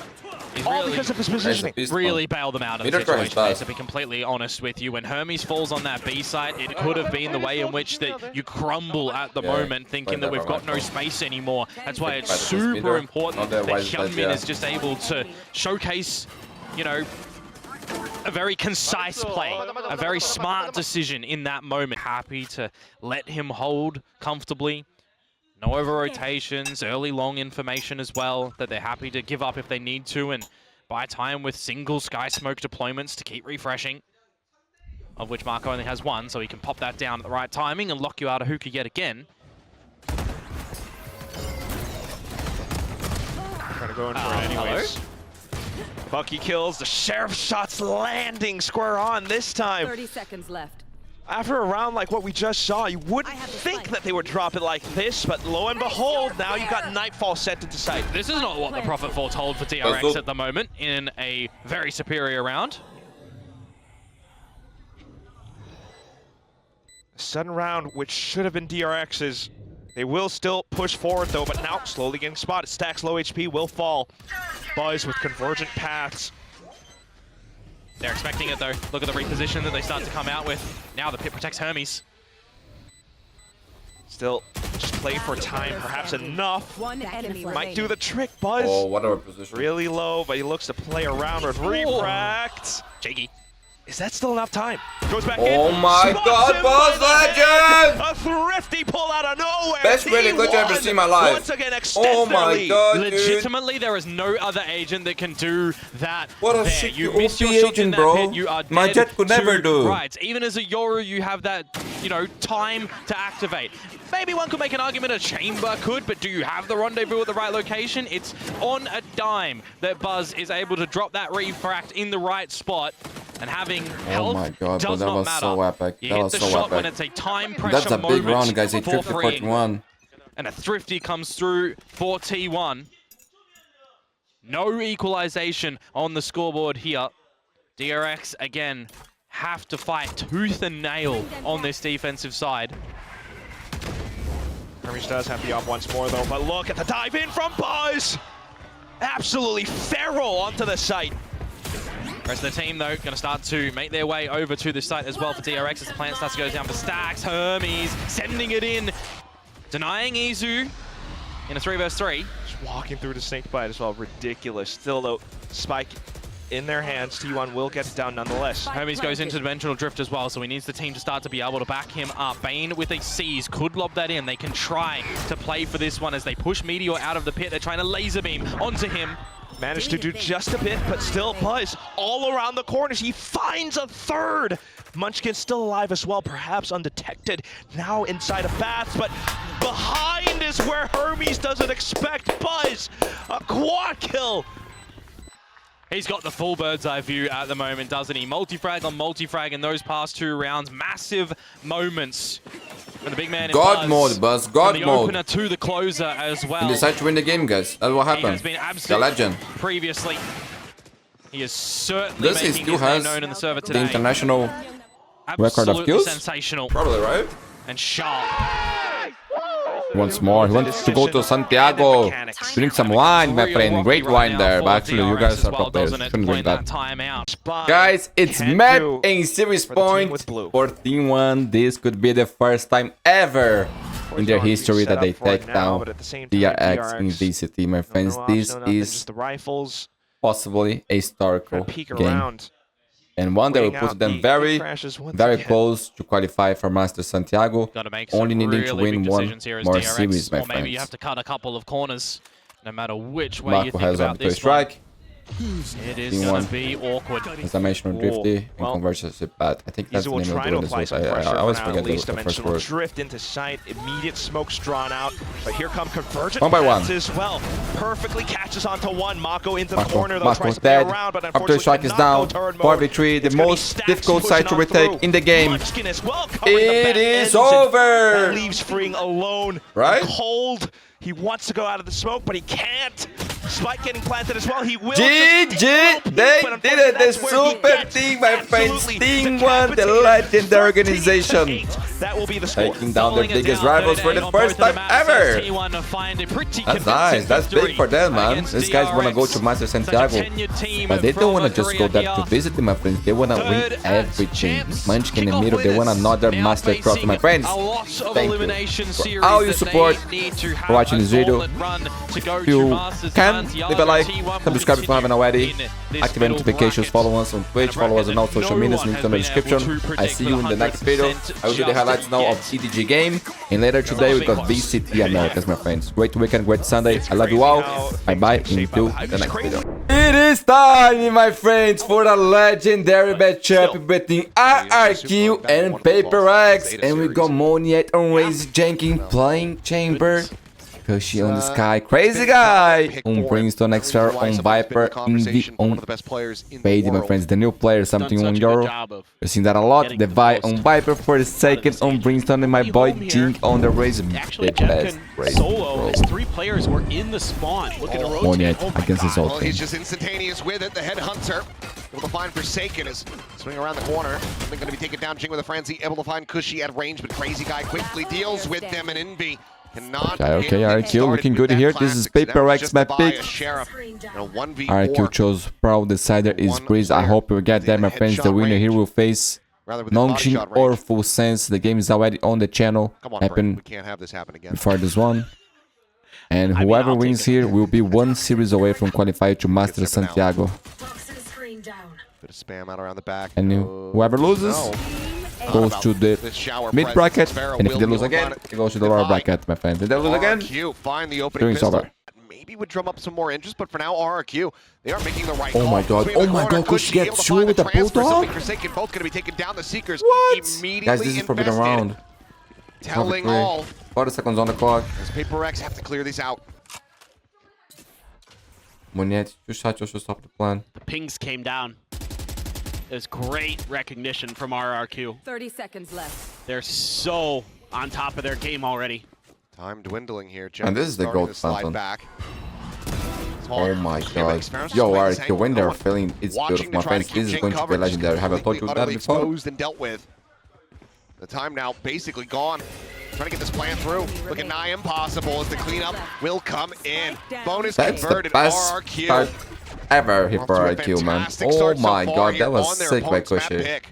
He's All really- because of his That's a positioning. beast, Really man. bailed them out of the Meteor tries situation, fast. to be completely honest with you. When Hermes falls on that B site, it could have been the way in which that you crumble at the Yeah, moment, thinking right that we've there, got no right. space anymore. That's why it's Right, this super Meteor. important that Otherwise, Hyunmin yeah. is just able to showcase, you know, a very concise play, a very smart decision in that moment. Happy to let him hold comfortably. No over-rotations, early long information as well, that they're happy to give up if they need to, and buy time with single Sky Smoke deployments to keep refreshing, of which Marco only has 1, so he can pop that down at the right timing and lock you out of hookah yet again. Trying to go in for it anyways. Bucky kills, the Sheriff shots landing square on this time. 30 seconds left. After a round like what we just saw, you wouldn't think that they would drop it like this, but lo and behold, now you've got Nightfall set into sight. This is not what the Prophet foretold for DRX at the moment in a very superior round. Sudden round, which should have been DRX's. They will still push forward though, but now slowly getting spotted. Stacks low HP will fall. Buzz with convergent paths. They're expecting it though. Look at the reposition that they start to come out with. Now the pit protects Hermes. Still, just play for time, perhaps enough. One enemy Might do remaining. the trick, Buzz. Oh, whatever position. Really low, but he looks to play around with refract. Cheeky. Is that still enough time? Goes back in. Oh my Spots god, him Buzz by the Legend! head. A thrifty pull out of nowhere. Best really glitch I've ever T1 seen in my life. Once again, extends Oh their my lead. god, dude. Legitimately, there is no other agent that can do that. What a there. shit You OP miss your shots in agent, that bro. pit, you are My dead jet could never to do. rights. Even as a Yoru, you have that, you know, time to activate. Maybe one could make an argument a chamber could, but do you have the rendezvous at the right location? It's on a dime that Buzz is able to drop that refract in the right spot, and having health my god, bro, does that not was matter. so epic. You That hit was the so shot when epic. it's a time pressure That's a big moment round, guys. He for tripped the freeing. 41. And a thrifty comes through for T1. No equalization on the scoreboard here. DRX, again, have to fight tooth and nail on this defensive side. Hermes does have the up once more though, but look at the dive in from Buzz. absolutely feral onto the site. The rest of the team, though, going to start to make their way over to the site as well for DRX as the plant starts to go down for stacks. Hermes sending it in, denying Izu in a 3 vs 3. Just walking through the snake bite as well. Ridiculous. Still, though, Spike in their hands. T1 will get it down nonetheless. Hermes goes into Dimensional Drift as well, so he needs the team to start to be able to back him up. Bane with a Seize could lob that in. They can try to play for this one as they push Meteor out of the pit. They're trying to laser beam onto him. Managed to do just a bit, but still Buzz all around the corners. He finds a third. Munchkin still alive as well, perhaps undetected. Now inside of Baths, but behind is where Hermes doesn't expect Buzz. A quad kill. He's got the full bird's eye view at the moment, doesn't he? Multi-frag on multi-frag in those past 2 rounds. Massive moments. And the big man in God mode, Buzz. God from the mode. opener to the closer as well. You decide to win the game, guys. That's what He has happened. been The absolute legend. previously. He is certainly Does he making still his name has known in the server the today. international record of Absolutely kills? sensational Probably, right? and sharp. Once more, he wants to go to Santiago. Drink some wine, my friend. Great wine there. But actually, you guys are pro players. Shouldn't drink that. Guys, it's map and series point for Team 1. This could be the first time ever in their history that they take down DRX in VCT, my friends. This is possibly a historical game. And one that will put them very close to qualify for Master Santiago, only needing to win one more series, my friends. Maybe you have to cut a couple of corners, no matter which way you Marco think has about orbital this one. strike. It is going to be awkward. As I mentioned, Drifty and conversions with Pat. I think that's the name of the this. I always forget the first word. Drift into sight, immediate smokes drawn out, but here come convergent one by one as well. Perfectly catches onto one. Mako into the Marco, corner though, Marco's tries to play dead. around, but After the strike is down. 4v3, the most difficult side to retake in the game. It is over. That leaves Freeing alone, right? Cold. He wants to go out of the smoke, but he can't. Spike getting planted as well. He will. GG! They did it! The super team, my friends. Team 1, the legendary organization. That will be the score. Taking down their biggest rivals for the first time ever. That's nice. That's big for them, man. These guys want to go to Master Santiago. But they don't want to just go there to visit them, my friends. They want to win everything. Munchkin and Miro, they want another Master Trophy, my friends. Thank you for all your support, for watching this video. If you can, leave a like, subscribe if you haven't already, activate notifications, follow us on Twitch, follow us on all social medias, links in the description. I see you in the next video. I will do the highlights now of EDG game, and later today we got VCT Americas, my friends. Great weekend, great Sunday. I love you all. Bye bye, until the next video. It is time, my friends, for a legendary matchup between RRQ and PaperX, and we got Moniet on Raise Jenkins playing Chamber. Cushy on the sky, crazy guy on Brimstone XR, on Viper, Invi, on Fade, my friends, the new player, something on Euro. You're seeing that a lot. The Vi on Viper for the second, on Brimstone, and my boy Jink on the Raise. The best Raise. Solo, 3 players were in the spawn looking to rotate. Moniet against his ult. He's just instantaneous with it. The Headhunter able to find Forsaken is swing around the corner. They're going to be taken down. Jing with a frenzy, able to find Cushy at range, but crazy guy quickly deals with them, and Invi Okay, RQ looking good here. This is PaperX, my pick. RQ chose Pro Decider is Breeze. I hope we get there, my friends. The winner here will face Nongxin or Full Sense. The game is already on the channel. Happen before this one. And whoever wins here will be 1 series away from qualifying to Master Santiago. And whoever loses goes to the mid bracket, and if they lose again, it goes to the lower bracket, my friends. If they lose again, doing over. Maybe would drum up some more interest, but for now, RRQ, they are making the right call. Oh my god, Kush gets 2 with the Bulldog? Both going to be taken down. The Seekers immediately guys, this is forbidden round. Telling all. 40 seconds on the clock. As PaperX have to clear these out. Moniet, 2 shots just to stop the plan. The pings came down. It was great recognition from RRQ. 30 seconds left. They're so on top of their game already. Time dwindling here. And this is the gold fountain. Back. Oh my god. Yo, RRQ, when they're feeling it's beautiful, my friends. This is going to be legendary. Have I told you that before? And dealt with. The time now basically gone. Trying to get this plan through. Looking nigh impossible as the cleanup will come in. Bonus That's the converted best RRQ. start ever here Off for to a RRQ, man. fantastic Oh start so my far god, here that was on their sick by opponent's map Cushy. pick.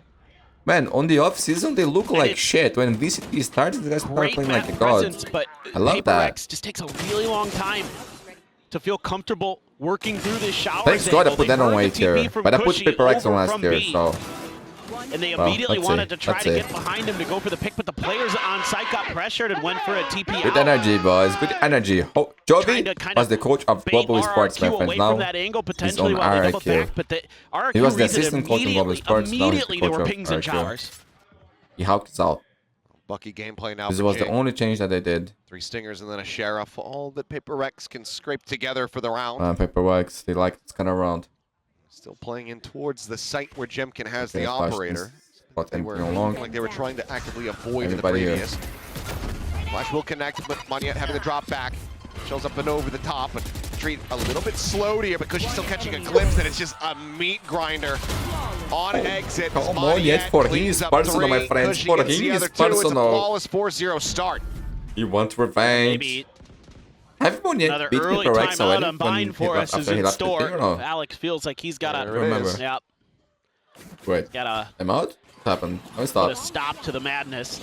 Man, on the off-season, they look like shit. When VCT starts, the guys start Great playing map like a god. presence, but I love that. PaperX just takes a really long time to feel comfortable working through this shower. Thanks God I put that on weight here. But I put PaperX on last year, so... And they Well, immediately let's wanted see. to try Let's to see. get behind him to go for the pick, but the players on site got pressured and went for a TP Good out. energy, boys. Good energy. Joby Trying to kind was of the coach of bait Global Sports, my RRQ friends. away Now from that angle, he's potentially on while they double RRQ. back, but the RRQ He was the reads it assistant coach in Global Sports. Now he's the immediately there coach were of pings and RRQ. showers. He hawks out. Bucky gameplay now. This for was the King. only change that they did. 3 stingers and then a sheriff. All that PaperX can scrape together for the round. Paperworks, they like this kind of round. Still playing in towards the site where Jemkin has Okay, the flash operator. But They were along. like they were trying to actively avoid Everybody the here. previous. Flash will connect, but Monyet having to drop back. Shows up and over the top, but Treat a little bit slow here because she's still catching a glimpse, and it's just a meat grinder on exit. Come on, yet for him is personal, my friends. For him is It's a personal. flawless 4-0 start. He wants revenge. Maybe Have Monyet another beat early PaperX timeout already on Bind for us is after he in left the store. team or no? Alex feels like he's got There to it remember. is. Yep, Wait, got to I'm out? What happened? Let me put stop. a stop to the madness.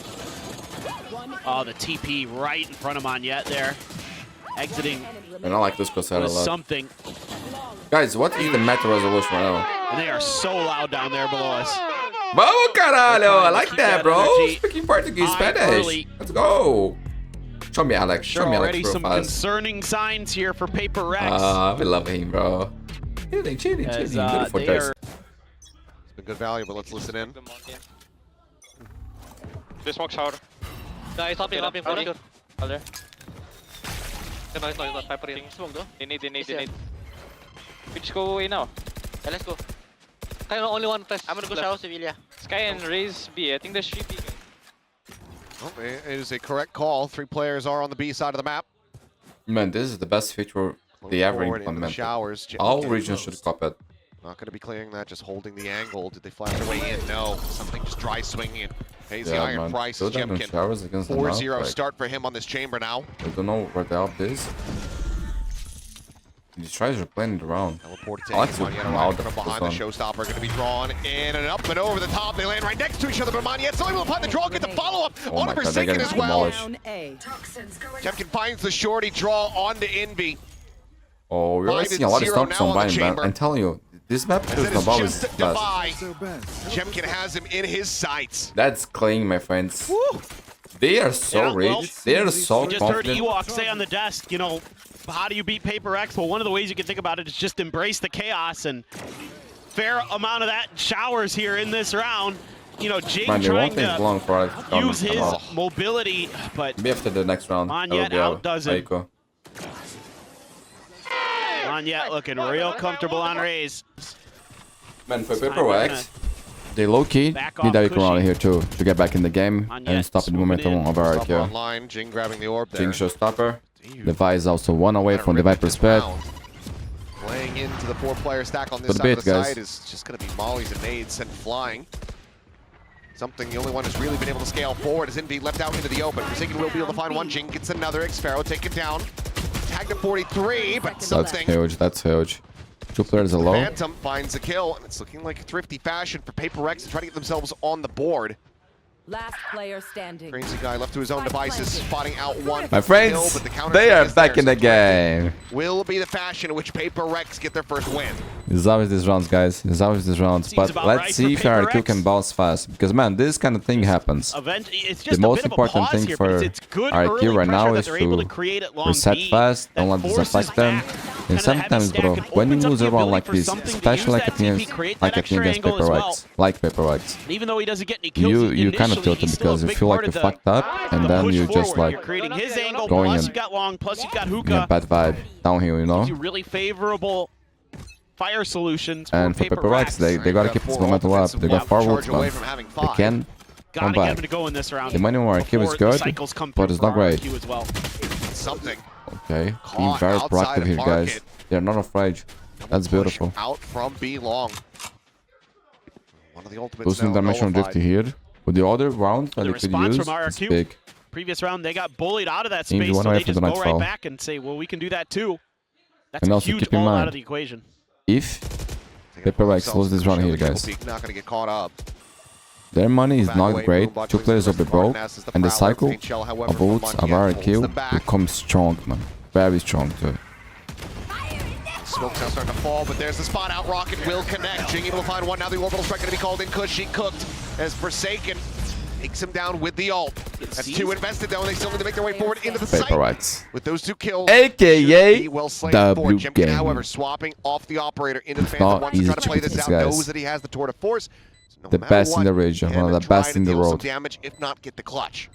Oh, the TP right in front of Monyet there. Exiting I don't like this Corsair a with lot. something. Guys, what is the meta resolution right now? And they are so loud down there below us. Vamos, caralho! I like Keep that, that bro. energy Speaking Portuguese, high Spanish. early. Let's go. Show me Alex. Show me Alex Already real some fast. concerning signs here for PaperX. We love him, bro. Chilling. As, Beautiful they dress. are- It's been good value, but let's listen in. They smoke shower. No, he's hopping for sure. All there. It's not. Piper in. Smoke though. They need. We just go away now. Yeah, let's go. Kaya only one flash. I'm gonna go shower Sevilla. Sky and Raze B. I think there's 3 B. Oh, it is a correct call. 3 players are on the B side of the map. Man, this is the best feature they ever Forward into the implemented. showers. All Jimmy regions should copy it. Not going to be clearing that, just holding the angle. Did they flash their way in? No. Something just dry swinging it. Hazy Yeah, Iron man. Price Still is down in Jemkin. showers against the 4-0 mouth, like, start for him on this chamber now. I don't know where the help is. These tries are playing it around. Teleport to I like to Monyet come right out from of behind. The this showstopper going to be drawn in and up and over the top. They land right next to each other, but Monyet's still able to find the draw, get the follow-up Oh on my God, they're Forsaken getting as well. demolished. Down A. Jemkin finds the shorty draw onto Envy. Oh, we're already seeing a lot of 5-0 stomps now on on the Bind, man. chamber. I'm telling you, this map As is it the is ball just is best. Jemkin has him in his sights. That's clean, my friends. Woo! They are so Yeah, well, rich. They are so We just heard confident. Ewok say on the desk, you know, how do you beat PaperX? Well, one of the ways you can think about it is just embrace the chaos, and fair amount of that showers here in this round. You know, Jing Man, they trying won't take to long for it to come use his out. mobility, but Maybe after the next round. Monyet that will be outdoes him. Aiko. Monyet looking real comfortable on Raze. Man, for Time PaperX, they low-key back need off Aiko around Cushy. here too to get back in the game Monyet and stop the swooping momentum in. of our Stop RQ. online, Jing grabbing the orb there. Jing showstopper. Levi is also one away from the Rip Viper's this pet. round. Playing into the 4-player stack on this Good side bait, of the guys. side is just going to be mollies and nades sent flying. Something the only one who's really been able to scale forward is Envy left out into the open. Forsaken will be able to find one. Jing gets another. Xpharaoh taken down. Tagged at 43, but That's something. huge. That's huge. 2 players alone. Phantom finds a kill, and it's looking like a thrifty fashion for PaperX to try to get themselves on the board. Last player standing. Crazy guy left to his own devices, spotting out one. My kill, friends, but the counter they strike are is back there, in so the game. will be the fashion in which PaperX get their first win. It's always these rounds, guys. It's always these rounds. Seems But about let's right see for if RQ PaperX. can bounce fast. Because, man, this kind of thing happens. It's just The a most bit of a important pause thing here, for but it's good RQ early right now pressure that is they're able to to create at long reset B fast, that don't let this forces affect them. back And kind of heavy sometimes, stack bro, and when you opens up lose the a round ability like for this, something to especially use like that TP, create that extra angle as well. like PaperX, And even though he doesn't get any kills you kind of initially, tilted he's still a because you big feel like part you of the- fucked up, and the then push you just forward. like You're creating his angle, going plus in. you got Long, plus you got in a Hookah. bad vibe downhill, you know. Gives you really favorable fire solutions for And for PaperX, they gotta keep this momentum up. They got 4 ults, man. They can come Gotta get him back. to go in this round. The money on RQ is before the good, cycles come but through it's not for great. RQ as well. Something. Okay, being Caught very outside proactive of here, guys. market. They're not afraid. That's beautiful. Out from B long. One of the ultimates Boosting now dimensional drift nullified. here. With the other round that The they could response use, from it's RRQ. big. previous round, they got bullied out of that Invi space, one so away they from just the go right nightfall. back and say, well, we can do that too. That's And a also huge keep in all out mind, of the equation. if Paperback lose this round here, guys, Peak not gonna get caught up. their money is Back not away, great. Boombot 2 brings players the will be rest of broke, Arnaz as the and the Prowler. cycle Paint shell, however, of from ults of Mundi RRQ holds them will back. come strong, man. Very strong too. Smoke's now starting to fall, but there's the spot out. Rocket will connect. Jing able to find one. Now the orbital strike going to be called in. Kushi cooked as Forsaken takes him down with the ult. That's 2 invested though, and they still need to make their way forward into the site. Paperbacks. With those 2 kills, AKA should be well slain W forward. Jimkin, game. however, swapping off the operator into the It's Phantom not wants to easy try to play this choices, out. guys. Knows that he has the tour de force. So no The matter best in what, the region, one of gonna the best try in to the deal some world. damage, if not get the clutch.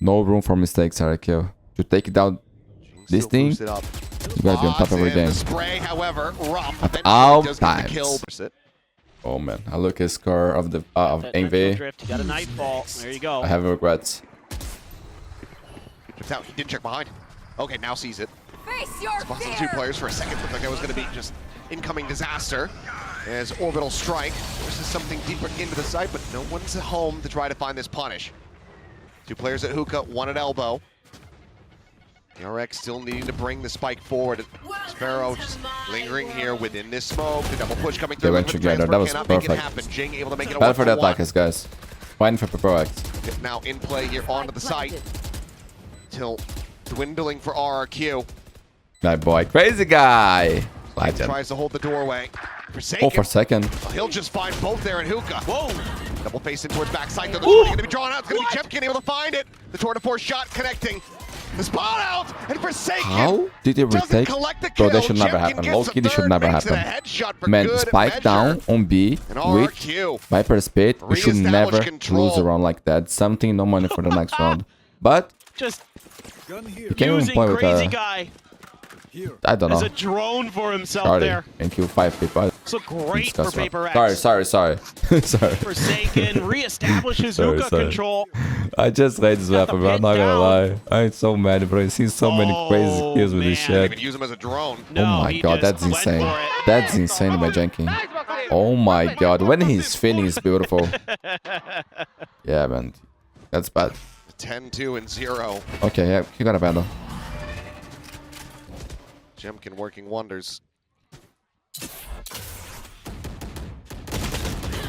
No room for mistakes, RRQ. To take it down this Still thing, boosts it up. you gotta be on top of every Odds in game. the spray, however, rough. Eventually all does get the times. kill. Oh man, I look at score of the of That mental Envy. drift, you got a nightfall. There you go. I have regrets. Drift out. He didn't check behind. Okay, now sees it. Face your Busting 2 fear. players for a second. Looked like that was going to be just incoming disaster. As orbital strike forces something deeper into the site, but no one's at home to try to find this punish. 2 players at hookah, 1 at elbow. DRX still needing to bring the spike forward. Sparrow just lingering here within this smoke. The double push coming through. They went but the together. transfer That was cannot make it perfect. happen. Jing able to make it a Bad for the 1-for-1. attackers, guys. Fine for Paperbacks. Now in play here onto the site. Till dwindling for RRQ. That boy, crazy guy. Legend. Tries to hold the doorway. Forsaken. Oh, for a second. He'll just find both there in hookah. Whoa! Double face in towards backside. Though the shot going to be drawn out. It's going to be Chepkin able to find it. The tour de force shot connecting. The spot out and Forsaken. How did they doesn't retake? collect the Bro, kill. that should never Chepkin happen. gets Low-key, the this should third, never makes it a happen. headshot for Man, good spike measure. down on B And with RRQ. Viper Spade. We should Re-establish never control. lose a round like that. Something, no money for the next round. But Just you can't even using play with crazy guy I don't as know. a drone for himself Sorry, there. and kill 5 people. So great for Discuss one. Paper X. Sorry. Sorry. Forsaken reestablishes Sorry, hookah sorry. control. I just hate this Got the weapon, bro. I'm pit not gonna down. lie. I'm so mad, bro. I've seen so many crazy Oh, kills with this man. Can't shit. even use him as a drone. No, Oh my he god, just that's went insane. for it. That's insane by Janking. Oh my god, when he's feeling is beautiful. Yeah, man. That's bad. 10-2 and 0. Okay, yeah, you got a battle. Jemkin working wonders.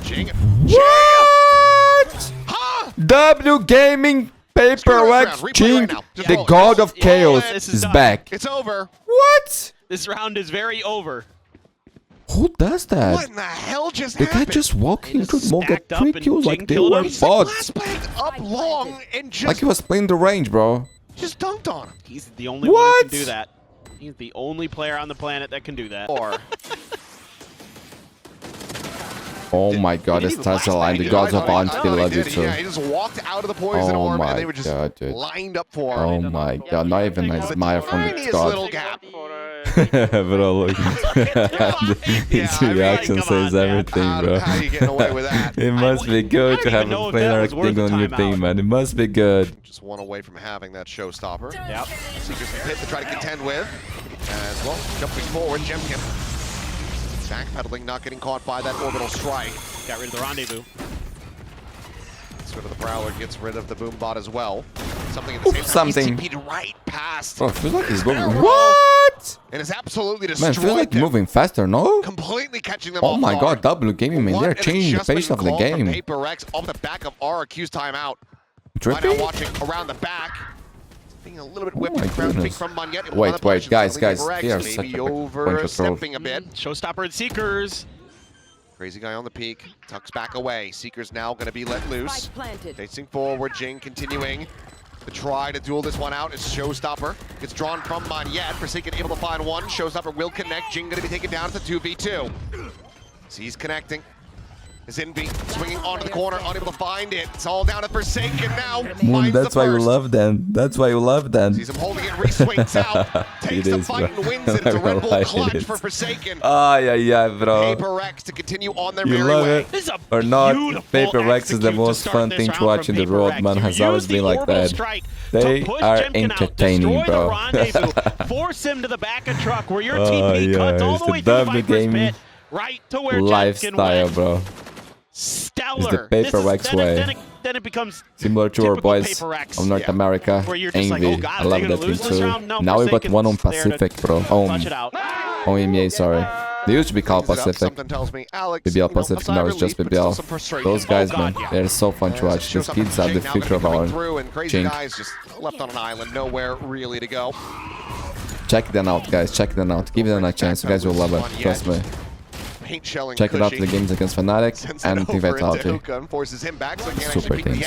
Jing. What? Ha! W Gaming Paper Wax Replay Ching, right now. Just the roll it. god of Yeah, chaos, this is is done. back. It's over. What? This round is very over. Who does that? What in the hell just The guy happened? just walked into the smoke, stacked get up 3 and kills like Jing they killed were him. He's bots. played up long and just, Like he was playing the range, bro. just dunked on him. He's the only one who What? can do that. He's the only player on the planet that can do that. Or Oh my god, this touch the line. The gods of Bond still love you too. Yeah, he just walked out of the poison Oh orb my and they were just God, dude. lined up for Oh him. my god, not even a smile from the Tiniest little god. gap. Bro, look. His reaction come says on, man. everything, bro. How are you getting away with that? It must be good to I don't have even know a if plain that was arc thing worth on a your timeout. thing, man. It must be good. Just one away from having that showstopper. Yep. Seekers hit to try to contend with. As well, jumping forward, Jemkin. Backpedaling, not getting caught by that orbital strike. Got rid of the rendezvous. Gets rid of the Prowler, gets rid of the Boombot as well. Something at the same time. Something. He's TP'd right past. Bro, it feels like he's moving. Sparrow. What? And it's absolutely Man, destroyed it feels like them. moving faster, no? Completely catching them Oh off my guard. god, W Gaming, man. What They're an changing the pace adjustment of the call from game. Paper X off the back of RRQ's timeout. Right now Drippy? watching around the back. Being a little bit whipped my and ground goodness. from Mundi. Wait, guys, Paper they X are maybe such a point overstepping a bit. Showstopper and Seekers. Crazy guy on the peak, tucks back away. Seeker's now going to be let loose. Spike planted. Facing forward, Jing continuing to try to duel this one out as Showstopper gets drawn from Monyet. Forsaken able to find one. Showstopper will connect. Jing going to be taken down. It's a 2v2. Sees connecting. Is Envy swinging onto the corner, unable to find it. It's all down to Forsaken now. Moon, Finds that's the why you first. love them. That's why you love them. Sees him holding it, re-swings out. Takes the is, fight bro. and wins it. It's a I'm not Red Bull lying, clutch it for is. Forsaken. Ah, yeah, bro. Paper X to continue on their You merry love way. it. This is a Or not, beautiful Paper Rex is the execute to most start fun this thing to round watch from in the Paper world, Rex. man. You Has use always the been like orbital that. strike They to push are Jemkin out, entertaining, destroy bro. The rendezvous, force him to the back of truck where your Oh, TP yeah, cuts all it's the the way to the W Viper's gaming pit, right to where Jemkin Lifestyle, went. bro. stellar. Paper X way. Then it becomes Similar to our typical boys Paper X. of North America. Where you're just like, Envy. oh God, I love that thing too. Now we got one on Pacific, bro. Touch it out. On EMEA, sorry. They used to be called Pacific. Something tells me, Alex, BBL Pacific, now it's just BBL. Those guys, man, they're so fun to watch. These kids are the future of our Crazy guys just left on an island, nowhere really to go. Check them out, guys. Check them out. Give them a chance. You guys will love it. Trust me. Check it out. The games against Fnatic and Team Vitality. Super teams.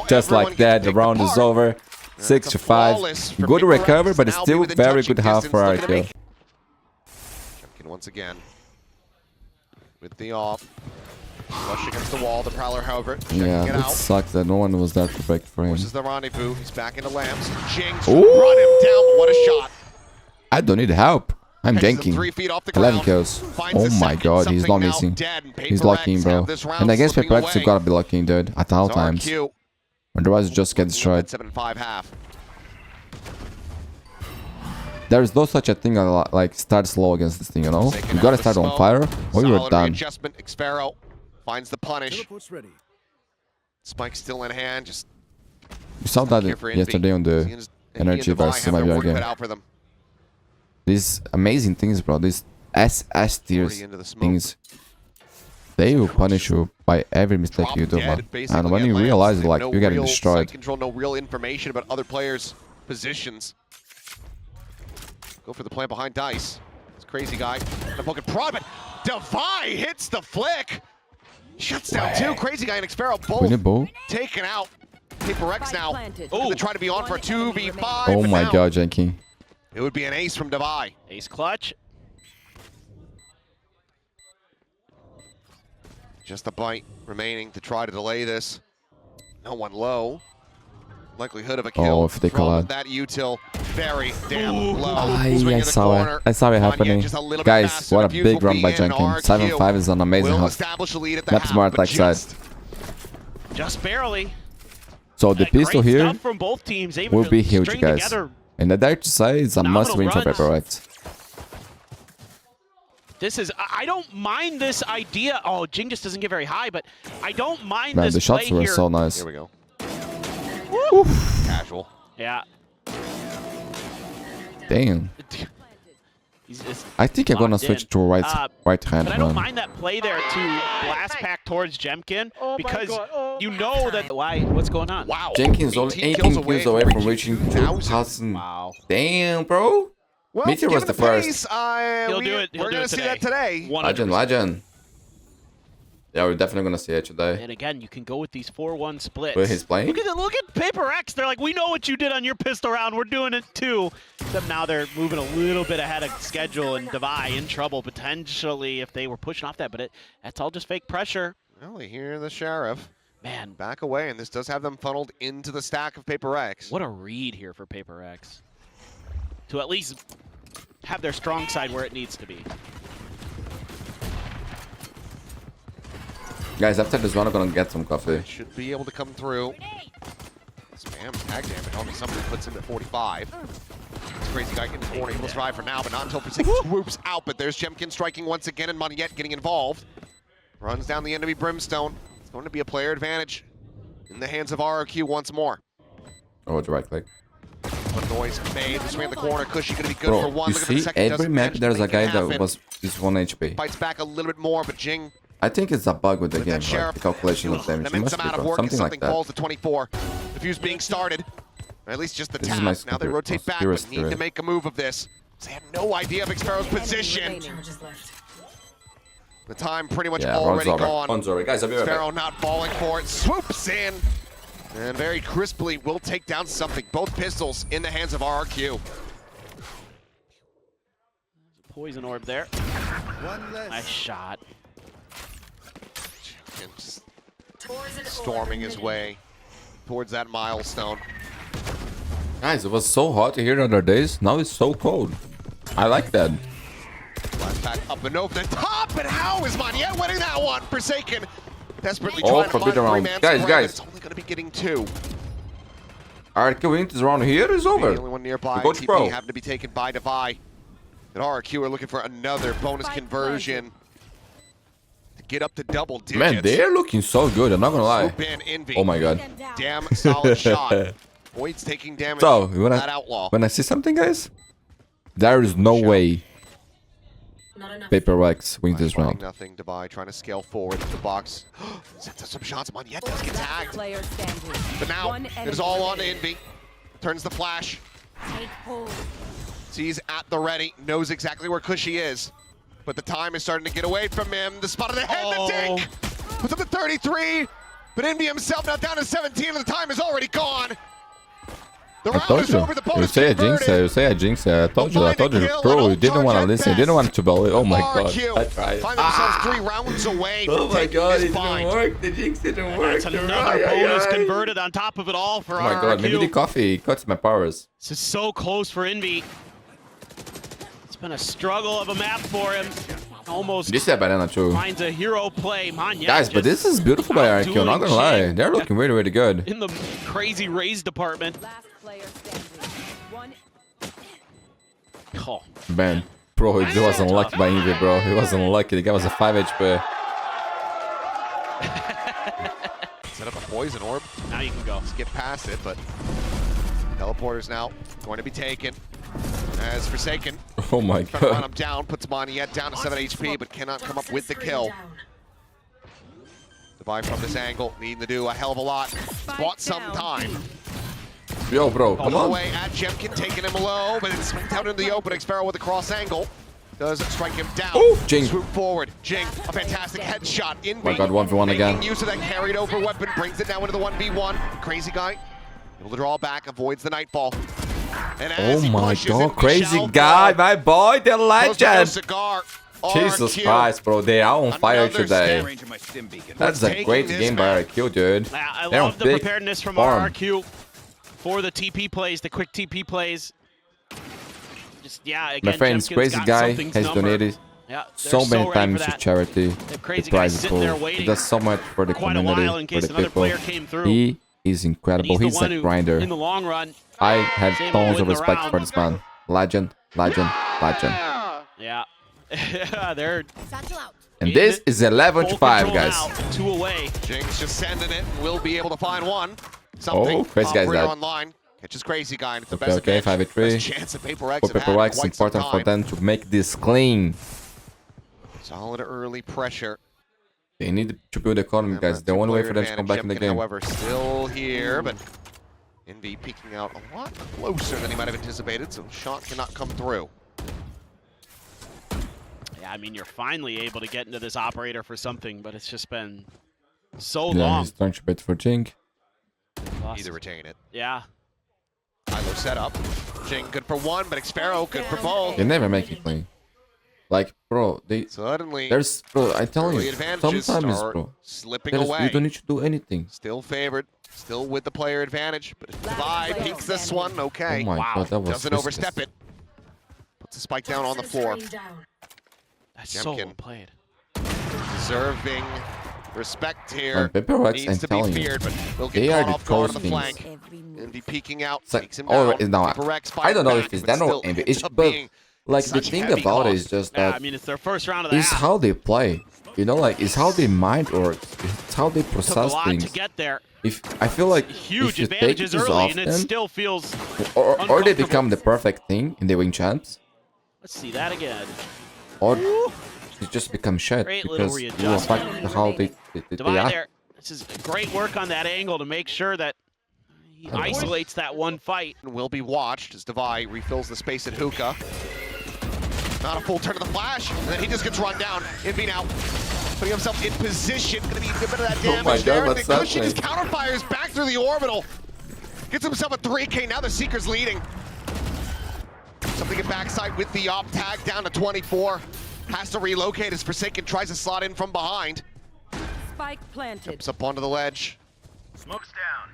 Just like that, the round is over. 6-5. Good recover, but it's still very good half for RQ. Once again, with the off, flush against the wall. The Prowler, however, Yeah, it sucks that no one was there to break for him. This is the rendezvous. He's back into lamps. Jinx, run him down. What a shot! I don't need help. I'm ganking. 11 kills. Oh my god, he's not missing. He's locking, bro. And against Paper X, you gotta be locking, dude, at all times. Otherwise, you just get destroyed. 7-5 half. There is no such a thing like start slow against this thing, you know? You gotta start on fire or you're done. Adjustment. Xfero finds the punish. Spike still in hand. Just you saw that yesterday on the Energy versus MyVR game. These amazing things, bro. These SS tiers things. They will punish you by every mistake you do, man. And when you realize, like, you're getting destroyed. Control, no real information about other players' positions. Go for the play behind Dice. This crazy guy. The poking prod, but Devi hits the flick. Shuts down two. Crazy guy and Xfero both taken out. Paper X now. They try to be on for a 2v5. Oh my god, Janky. It would be an ace from Devi. Ace clutch. Just a bite remaining to try to delay this. No one low. Likelihood of a kill. Oh, if they collide. That util very damn low. I saw it. I saw it happening. Guys, what a big run by Jenkins. 7-5 is an amazing half. Not smart like side. Just barely. So the pistol here from both teams, will be huge, guys. And the dare to say it's a must-win for Paper X. This is, I don't mind this idea. Oh, Jing just doesn't get very high, but I don't mind Man, this the shots play were here. so nice. Here we go. Woo. Casual. Yeah. Damn. I think I'm gonna switch to right hand. But I don't mind that play there to blast pack towards Jemkin because you know that. Why? What's going on? Wow. Jenkins only 18 kills away from reaching 2,000. Wow. Damn, bro. Well, Meteor was the first. He'll do it. We're gonna see that today. Legend. Yeah, we're definitely gonna see it today. And again, you can go with these 4-1 splits. Wait, he's playing? Look at Paper X. They're like, we know what you did on your pistol round. We're doing it too. Except now they're moving a little bit ahead of schedule, and Devi in trouble potentially if they were pushing off that. But that's all just fake pressure. Well, they hear the sheriff. Man, back away, and this does have them funneled into the stack of Paper X. What a read here for Paper X. To at least have their strong side where it needs to be. Guys, after this one, I'm gonna get some coffee. Should be able to come through. Spam tag damage. Only somebody puts him at 45. This crazy guy in the corner. He will survive for now, but not until Precision swoops out. But there's Jemkin striking once again, and Mundi getting involved. Runs down the enemy Brimstone. It's going to be a player advantage in the hands of RRQ once more. Oh, it's right click. One noise made. This way in the corner. Cushy going to be good Bro, for one. you Look at the see, second. every map there's a guy that was just 1 HP. Fights back a little bit more, but Jing. I think it's a bug with the game, like the calculation of damage. It must be, bro. Something like that. Falls to 24. The fuse being started. Or at least just the tap. Now they rotate back, but need to make a move of this. They had no idea of Xfero's position. The time pretty much already gone. Guys, I'll be right back. Xfero not falling for it. Swoops in. And very crisply will take down something. Both pistols in the hands of RRQ. Poison orb there. Nice shot. Just storming his way towards that milestone. Guys, it was so hot here the other days. Now it's so cold. I like that. Blast pack up and over the top, and how is Maniette winning that one? Forsaken desperately trying to find round. Guys. It's only going to be getting 2. RRQ wins this round here is over. The only one nearby. TP pro. Happened to be taken by Devi. And RRQ are looking for another bonus conversion to get up to double digits. Man, they're looking so good. I'm not gonna lie. Swoop in, Envy. Oh my god. Damn solid shot. Void's taking damage. So That outlaw. when I see something, guys, there is no way Peripherals wins this round. Nothing. Divide trying to scale forward. The box sets up some shots. Mundi does get tagged. Player standing. But now One it is all on to enemy Envy. Turns the flash. Take hold. Sees at the ready. Knows exactly where Cushy is. But the time is starting to get away from him. The spot of the head. The dink. Puts up the 33. But Envy himself now down to 17. And the time is already gone. The I round told is you. over. The You bonus say I jinx it. You say I jinx it. I told you. Bro, you didn't want to listen. You didn't want to believe. Oh my god. I tried. Find themselves 3 rounds away from Oh my taking god, this it didn't bind. work. The jinx didn't work. That's another bonus converted on top of it all for Oh my god, maybe the RRQ. coffee cuts my powers. This is so close for Envy. It's been a struggle of a map for him. Almost This is a banana too. finds a hero play. Manya Guys, but this is beautiful by RQ, I'm not gonna lie. They're looking really, really good. in the crazy raise department. Last player standing. One. Oh, Man, bro, it wasn't lucky by Envy, bro. He wasn't lucky. The guy was a 5 HP. Set up a poison orb. now you can go. Skip past it, but teleporter's now going to be taken. As Forsaken, Oh my trying to run god. him down, puts him on yet down to 7 HP, but cannot come up with the kill. Divide from this angle, needing to do a hell of a lot. Bought some time. Yo, bro, All come the on. way at Jemkin, taking him low, but it's out into the opening. Sparrow with a cross angle. Does strike him down. Ooh, Jing. Swoop forward. Jing, a fantastic headshot. In My god, 1v1 again. Making use of that carried over weapon, brings it down into the 1v1. Crazy guy, able to draw back, avoids the nightfall. And as Oh he my pushes god, it, crazy Michelle guy, Ball my boy, the goes to no legend. cigar. Jesus RQ. Christ, bro, they are on fire Another today. step. That's a Taking great this game by map. RQ, dude. I They're on love the big preparedness from farm. RRQ for the TP plays, the quick TP plays. Just again, My friend's Jemkin's crazy got guy something's has number. donated Yeah, so they're many ready times for to that. charity. The The crazy guy prize is sitting there cool. He waiting does so much for the quite a community, while in for case the another people. player came through. He is And incredible. the He's one a who, grinder. in the long run, I have Same tons will of win the respect round. for this man. Legend, legend, legend. yeah, they're And in this it. is 11 to full 5, control guys. now, 2 away. Jing's just sending it, and will be able to find one. Something. Oh, crazy guy's Operator dead. online. Catches Crazy Guy, and it's the Okay, best okay, advantage, 5v3. best chance of Paper X For have had in Peripherals, quite some important for time. them to make this clean. Solid early pressure. They need to build economy, guys. The only way for them to come back in the game. However, still here, but Envy peeking out a lot closer than he might have anticipated, so shot cannot come through. Yeah, I mean, you're finally able to get into this operator for something, but it's just been so Yeah, long. he's trying to bet for Jing. Lost. Either retain it. Yeah. Hilo set up. Jing good for one, but Xpero good for both. They never make it clean. Like, bro, Suddenly, bro, I tell early you, advantages sometimes, are bro, slipping away. you don't need to do anything. Still favored, still with the player advantage, but Divide peeks this one, okay. Oh my god, that was Doesn't risky. overstep it. Puts the spike down on the floor. That's so well Jemkin. played. Deserving respect here. Man, Peripherals, Needs I'm to be telling you, feared, but will they get are caught the off guard on the coastings. flank. Every move. Envy peeking out, It's like, takes him oh, down. no, Paper X I don't know fighting if it's back, that or but Envy. still ends up But being like the such thing heavy about it cost. is just Yeah, that I mean, it's their first round of the it's half. how they play. You know, like it's how they mind or it's how they Took a process lot things. to get there. If I feel like Huge if you take advantages this early, off and it them, still feels or they uncomfortable. become the perfect thing and they win champs, Let's see that again. or it just becomes shit Great little because you readjustment. affect how they Divide act. there. This is great work on that angle to make sure that he isolates that one fight. Will be watched as Divide refills the space at Hookah. Not a full turn of the flash, and then he just gets run down. Envy now putting himself in position, gonna be a bit of that damage my there. God, And what's then Cushy happening? just counterfires back through the orbital. Gets himself a 3K, now the Seeker's leading. Something at backside with the op tag down to 24. Has to relocate as Forsaken tries to slot in from behind. Spike planted. Jumps up onto the ledge. Smoke's down.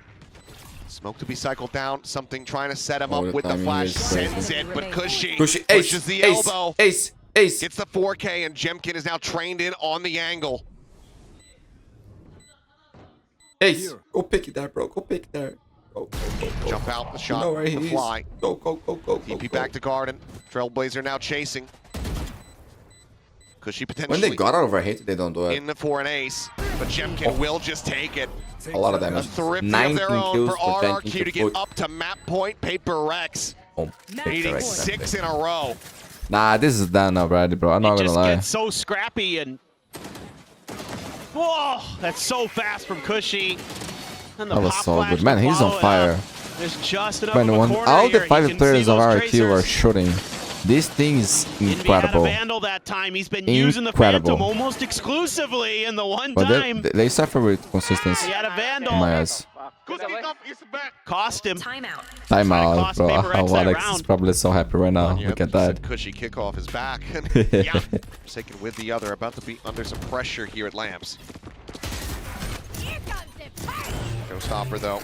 Smoke to be cycled down. Something trying to set him Oh, up the with the timing flash. is crazy. Sends it, but Cushy Cushy, pushes the elbow. ace. Gets the 4K, and Jemkin is now trained in on the angle. Ace, go pick it there, bro. Go pick it there. Go. Jump out the You shot, know where the he is. fly. Go. TP back to Garden. Trailblazer now chasing. Cushy potentially When they got out of our hate, they don't do it. in for an ace, but Jemkin will just take it. A lot of A damage. thrifty of 19 their own kills for for tanking RRQ to to get foot. up to map point. PaperX Oh, beating correct, 6 in a row. Nah, this is done already, bro. I'm not It gonna just lie. gets so scrappy and... Whoa, that's so fast from Cushy. And the That was pop so flash good. to Man, he's follow on it fire. up. There's just enough Man, of a when corner all the here. You 5 can players see of those RRQ are tracers. shooting, this thing is Envy had a incredible. Vandal that time. He's been using the Incredible. Phantom almost exclusively in the one But time. they suffer with consistency. He had a Vandal. My ass. Cost him. Timeout. Timeout, cost bro. PaperX that Alex is round. probably so happy right now. Yep, Look at said that. Cushy kickoff is back. Yeah, forsaken with the other, about to be under some pressure here at Lamps. No stopper though.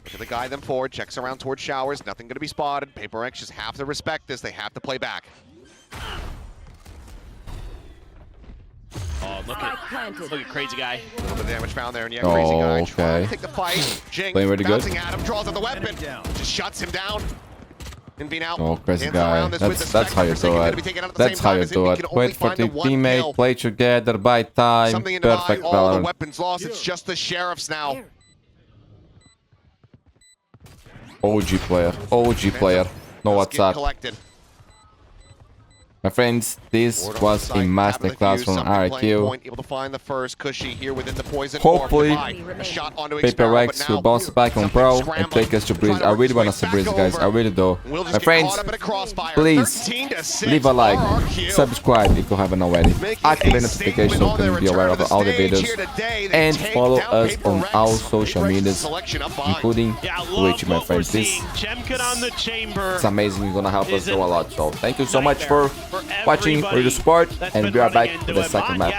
Look at the guy them forward, checks around towards showers, nothing gonna be spotted. PaperX just have to respect this, they have to play back. Oh, look at crazy guy. A little bit of damage found there, and yeah, crazy guy trying okay. to take the fight. Jing Playing really good. bouncing at him, draws out the weapon, just shuts him down. Envy now. Oh, crazy dances guy. around this with the That's how you Spectre, do Forsaken it. gonna be taken out at the That's same how time you as do Envy it. can only Wait for find the the one teammate, kill. play together, buy time. Something in the eye, Perfect all the Valorant. weapons lost, it's just the sheriffs now. OG player. OG player. Know Let's what's get up. collected. My friends, this Board on was the a site, masterclass tap from of the fuse, something playing RRQ. point, able to find the first. Cushy here within the poison. Hopefully, a shot onto Expero, but PaperX now will bounce back on pro and scrambling, take us to trying Breeze. I really work want to his see way Breeze, back guys. I over. really do. We'll just My get friends, caught up in a crossfire. please 13-6 leave a like, RRQ. subscribe if you haven't already, Making activate a notifications statement so on you their can be aware return of to all the stage videos, here today. They and take follow down us on PaperX. all social PaperX's medias, selection up behind. including Yeah, love Twitch, my what we're friends. This seeing. Jemkin on the chamber. it's amazing. You're gonna help us Is do a lot. So thank you so much nightmare for for watching, for your everybody support, that's and been we are back running for into the it. second map. Yeah,